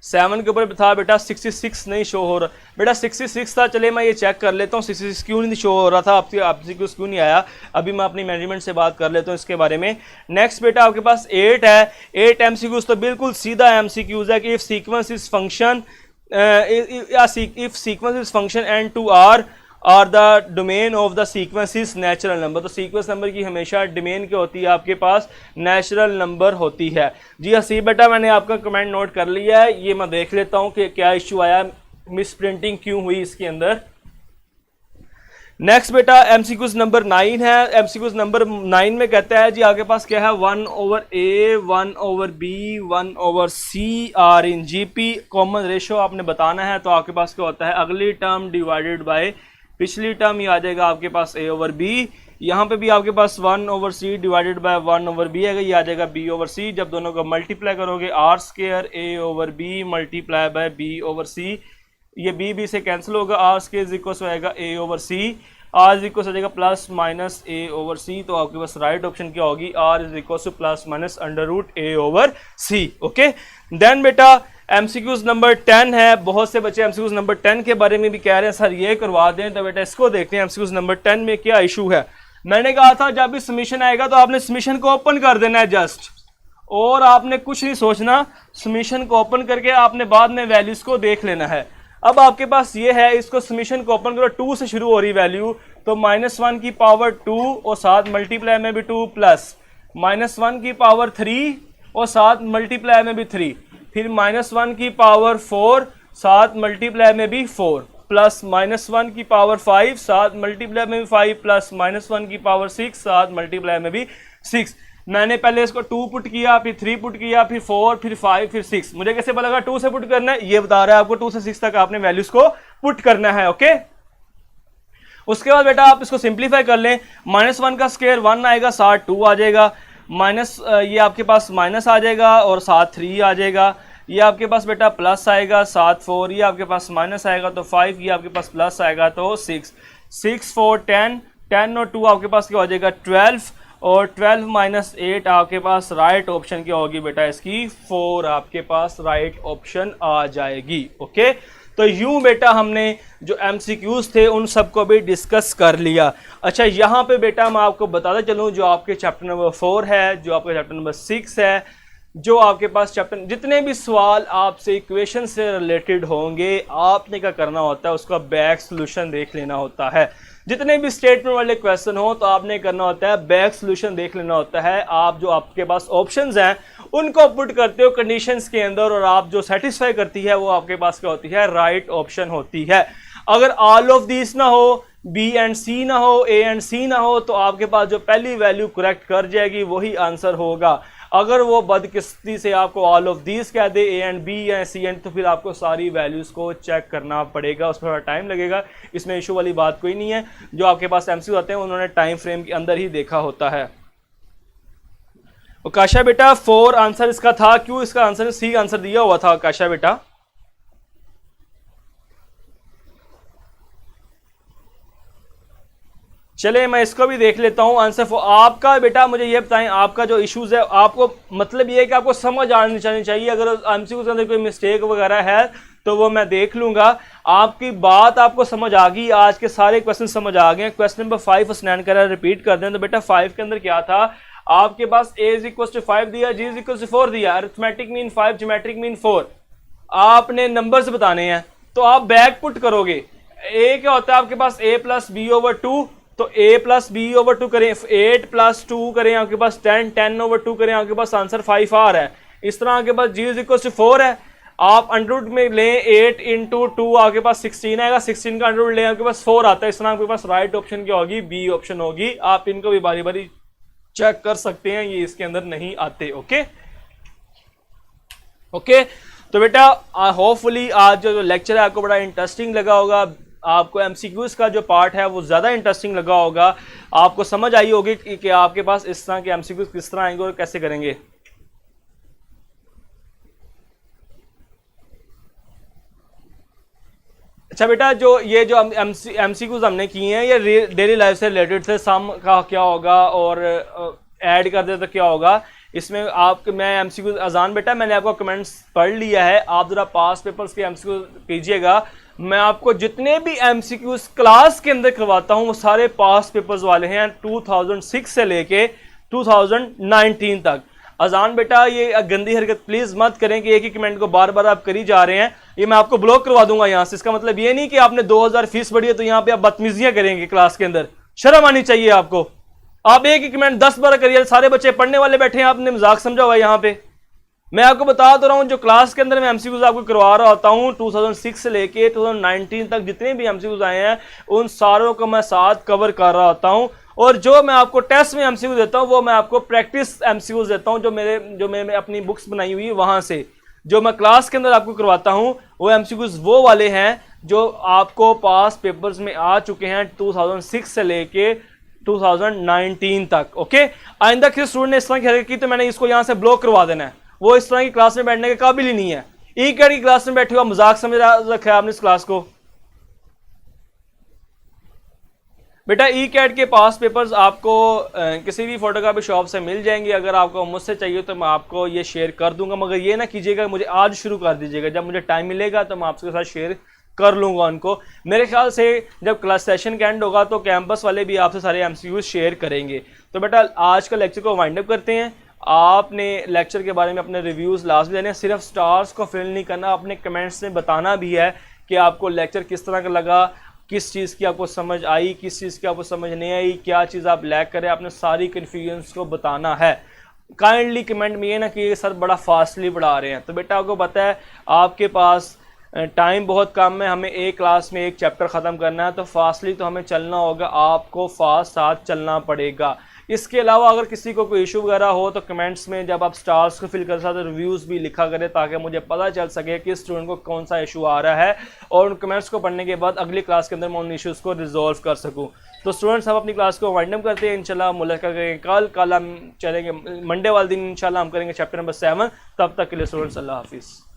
7 के ऊपर था बेटा, 66 नहीं शो हो रहा बेटा, 66 था। चले मैं ये चेक कर लेता हूँ 66 क्यों नहीं शो हो रहा था, आपसे क्यों नहीं आया। अभी मैं अपनी मैनेजमेंट से बात कर लेता हूँ इसके बारे में। नेक्स्ट बेटा आपके पास 8 है। 8 MCQs तो बिल्कुल सीधा MCQs है कि if sequence is function if sequence is function n to r or the domain of the sequence is natural number। तो सीक्वेंस नंबर की हमेशा डोमेन क्या होती है, आपके पास नेचुरल नंबर होती है जी। हसी बेटा मैंने आपका कमेंट नोट कर लिया है। ये मैं देख लेता हूँ कि क्या इश्यू आया, मिस प्रिंटिंग क्यों हुई इसके अंदर। नेक्स्ट बेटा MCQs नंबर 9 है। MCQs नंबर 9 में कहता है जी आपके पास क्या है, 1/a 1/b 1/c are in GP। Common ratio आपने बताना है। तो आपके पास क्या होता है, अगली टर्म डिवाइडेड बाय पिछली टर्म, ये आ जाएगा आपके पास a/b। यहाँ पे भी आपके पास 1/c डिवाइडेड बाय 1/b है, ये आ जाएगा b/c। जब दोनों को मल्टीप्लाई करोगे r² a/b multiply by b/c, ये b से कैंसिल होगा, r² इक्वल हो जाएगा a/c, r इक्वल हो जाएगा +-a/c। तो आपके पास राइट ऑप्शन क्या होगी, r equal to +-√a/c। Okay, then बेटा MCQs नंबर 10 है। बहुत से बच्चे MCQs नंबर 10 के बारे में भी कह रहे हैं सर ये करवा दें। तो बेटा इसको देखते हैं MCQs नंबर 10 में क्या इशू है। मैंने कहा था जब भी सबमिशन आएगा तो आपने सबमिशन को ओपन कर देना है जस्ट, और आपने कुछ नहीं सोचना, सबमिशन को ओपन करके आपने बाद में वैल्यूज को देख लेना है। अब आपके पास ये है, इसको सबमिशन को ओपन करो, 2 से शुरू हो रही वैल्यू, तो -1 की पावर 2 और साथ मल्टीप्लाई में भी 2 प्लस -1 की पावर 3 और साथ मल्टीप्लाई में भी 3, फिर -1 की पावर 4 साथ मल्टीप्लाई में भी 4 प्लस -1 की पावर 5 साथ मल्टीप्लाई में भी 5 प्लस -1 की पावर 6 साथ मल्टीप्लाई में भी 6। मैंने पहले इसको 2 पुट किया, फिर 3 पुट किया, फिर 4, फिर 5, फिर 6। मुझे कैसे पता लगा 2 से पुट करना है, ये बता रहा है आपको 2 से 6 तक आपने वैल्यूज को पुट करना है। ओके, उसके बाद बेटा आप इसको सिंप्लीफाई कर लें, -1 का स्क्वायर 1 आएगा, साथ 2 आ जाएगा, ये आपके पास माइनस आ जाएगा और साथ 3 आ जाएगा, ये आपके पास बेटा प्लस आएगा, साथ 4, ये आपके पास माइनस आएगा तो 5, ये आपके पास प्लस आएगा तो 6, 6 4 10, 10 और 2 आपके पास क्या हो जाएगा 12, और 12 - 8 आपके पास राइट ऑप्शन क्या होगी बेटा, इसकी 4 आपके पास राइट ऑप्शन आ जाएगी। ओके, तो यूं बेटा हमने जो MCQs थे उन सबको भी डिस्कस कर लिया। अच्छा, यहाँ पे बेटा मैं आपको बताता चलूँ, जो आपके चैप्टर नंबर 4 है, जो आपके चैप्टर नंबर 6 है, जो आपके पास चैप्टर जितने भी सवाल आपसे इक्वेशन से रिलेटेड होंगे, आपने क्या करना होता है, उसका बैक सोल्यूशन देख लेना होता है। जितने भी स्टेटमेंट वाले क्वेश्चन हो तो आपने करना होता है बैक सोल्यूशन देख लेना होता है। आप जो आपके पास ऑप्शंस हैं उनको पुट करते हो कंडीशंस के अंदर, और आप जो सेटिस्फाई करती है वो आपके पास क्या होती है, राइट ऑप्शन होती है। अगर ऑल ऑफ दिस ना हो, बी एंड सी ना हो, ए एंड सी ना हो, तो आपके पास जो पहली वैल्यू करेक्ट कर जाएगी वही आंसर होगा। अगर वो बदकिस्मती से आपको ऑल ऑफ दीज कह दे, ए एंड बी या सी एंड, तो फिर आपको सारी वैल्यूज़ को चेक करना पड़ेगा, उसमें थोड़ा टाइम लगेगा। इसमें इशू वाली बात कोई नहीं है। जो आपके पास एमसीक्यू आते हैं उन्होंने टाइम फ्रेम के अंदर ही देखा होता है। काशा बेटा 4 आंसर इसका था, क्यों इसका आंसर सी आंसर दिया हुआ था काशा बेटा? चले मैं इसको भी देख लेता हूं आंसर फॉर आपका। बेटा मुझे ये बताएं, आपका जो इश्यूज है, आपको मतलब ये है कि आपको समझ आनी चाहिए। अगर एमसीक्यू के अंदर कोई मिस्टेक वगैरह है तो वो मैं देख लूंगा। आपकी बात आपको समझ आ गई, आज के सारे क्वेश्चन समझ आ गए। क्वेश्चन नंबर 5 स्नैन कर रिपीट कर दें। तो बेटा 5 के अंदर क्या था, आपके पास a = 5 दिया, g = 4 दिया, अरिथमेटिक मीन 5, ज्योमेट्रिक मीन 4। आपने नंबर्स बताने हैं तो आप बैक पुट करोगे। a क्या होता है आपके पास, a + b/2, तो a + b/2 करें, 8 + 2 करें, आपके पास 10, 10/2 करें, आपके पास आंसर 5 आ रहा है। इस तरह आपके पास g = 4 है, आप अंडररूट में लें 8 × 2, आपके पास 16 आएगा, 16 का अंडररूट लें, आपके पास 4 आता है। इस तरह आपके पास राइट ऑप्शन क्या होगी, बी ऑप्शन होगी। आप इनको भी बारी बारी चेक कर सकते हैं, ये इसके अंदर नहीं आते। ओके ओके, तो बेटा होपफुली आज जो लेक्चर है आपको बड़ा इंटरेस्टिंग लगा होगा। आपको एमसीक्यूज का जो पार्ट है वो ज़्यादा इंटरेस्टिंग लगा होगा। आपको समझ आई होगी कि आपके पास इस तरह के एमसीक्यूज किस तरह आएंगे और कैसे करेंगे। अच्छा बेटा, जो ये जो एमसीक्यूज हमने किए हैं ये डेली लाइफ से रिलेटेड थे। सम का क्या होगा और ऐड कर दे तो क्या होगा, इसमें आप मैं एमसीक्यू अजान बेटा मैंने आपको कमेंट्स पढ़ लिया है, आप जरा पास पेपर्स के एमसीक्यू कीजिएगा। मैं आपको जितने भी एमसीक्यूज क्लास के अंदर करवाता हूं वो सारे पास पेपर्स वाले हैं, 2006 से लेके 2019 तक। अजान बेटा ये गंदी हरकत प्लीज मत करें कि एक ही कमेंट को बार बार आप करी जा रहे हैं, ये मैं आपको ब्लॉक करवा दूंगा यहाँ से। इसका मतलब ये नहीं कि आपने 2000 फीस बढ़ी है तो यहाँ पे आप बदतमीजियां करेंगे क्लास के अंदर, शर्म आनी चाहिए आपको। आप एक ही कमेंट 10 बार करिए, सारे बच्चे पढ़ने वाले बैठे हैं, आपने मजाक समझा हुआ है यहाँ पे। मैं आपको बता तो रहा हूँ जो क्लास के अंदर मैं एमसीक्यूज आपको करवा रहा होता हूँ 2006 से लेके 2019 तक जितने भी एमसीक्यूज आए हैं उन सारों को मैं साथ कवर कर रहा होता हूँ। और जो मैं आपको टेस्ट में एमसीक्यू देता हूँ वो मैं आपको प्रैक्टिस एमसीक्यूज देता हूँ, जो मैंने अपनी बुक्स बनाई हुई है वहां से। जो मैं क्लास के अंदर आपको करवाता हूँ वो एमसीक्यूज वो वाले हैं जो आपको पास पेपर्स में आ चुके हैं 2006 से लेके 2019 तक। ओके, आइंदा किसी स्टूडेंट ने इस तरह की हरकत की तो मैंने इसको यहां से ब्लॉक करवा देना है, वो इस तरह की क्लास में बैठने के काबिल ही नहीं है। ई कैट की क्लास में बैठे हुआ मजाक समझ रखा है आपने इस क्लास को। बेटा ई कैट के पास पेपर्स आपको किसी भी फोटोकॉपी शॉप से मिल जाएंगे। अगर आपको मुझसे चाहिए तो मैं आपको ये शेयर कर दूंगा, मगर ये ना कीजिएगा मुझे आज शुरू कर दीजिएगा, जब मुझे टाइम मिलेगा तो मैं आपके साथ शेयर कर लूंगा उनको। मेरे ख्याल से जब क्लास सेशन का एंड होगा तो कैंपस वाले भी आपसे सारे एमसीक्यूज शेयर करेंगे। तो बेटा आज का लेक्चर को वाइंड अप करते हैं। आपने लेक्चर के बारे में अपने रिव्यूज़ लास्ट देने, सिर्फ स्टार्स को फिल नहीं करना, अपने कमेंट्स में बताना भी है कि आपको लेक्चर किस तरह का लगा, किस चीज़ की आपको समझ आई, किस चीज़ की आपको समझ नहीं आई, क्या चीज़ आप लैक करें, आपने सारी कन्फ्यूजन्स को बताना है। काइंडली कमेंट में ये ना कि सर बड़ा फास्टली पढ़ा रहे हैं, तो बेटा आपको पता है आपके पास टाइम बहुत कम है, हमें एक क्लास में एक चैप्टर ख़त्म करना है, तो फास्टली तो हमें चलना होगा, आपको फास्ट साथ चलना पड़ेगा। इसके अलावा अगर किसी को कोई इशू वगैरह हो तो कमेंट्स में जब आप स्टार्स को फिल कर सकते रिव्यूज़ भी लिखा करें ताकि मुझे पता चल सके कि स्टूडेंट को कौन सा इशू आ रहा है और उन कमेंट्स को पढ़ने के बाद अगली क्लास के अंदर मैं उन इशूज़ को रिजॉल्व कर सकूं। तो स्टूडेंट्स हम अपनी क्लास को वाइंड अप करते हैं, इंशाल्लाह मुलाकात करेंगे कल हम चलेंगे मंडे वाले दिन, इंशाल्लाह हम करेंगे चैप्टर नंबर 7। तब तक के लिए स्टूडेंट्स अल्लाह हाफिज़।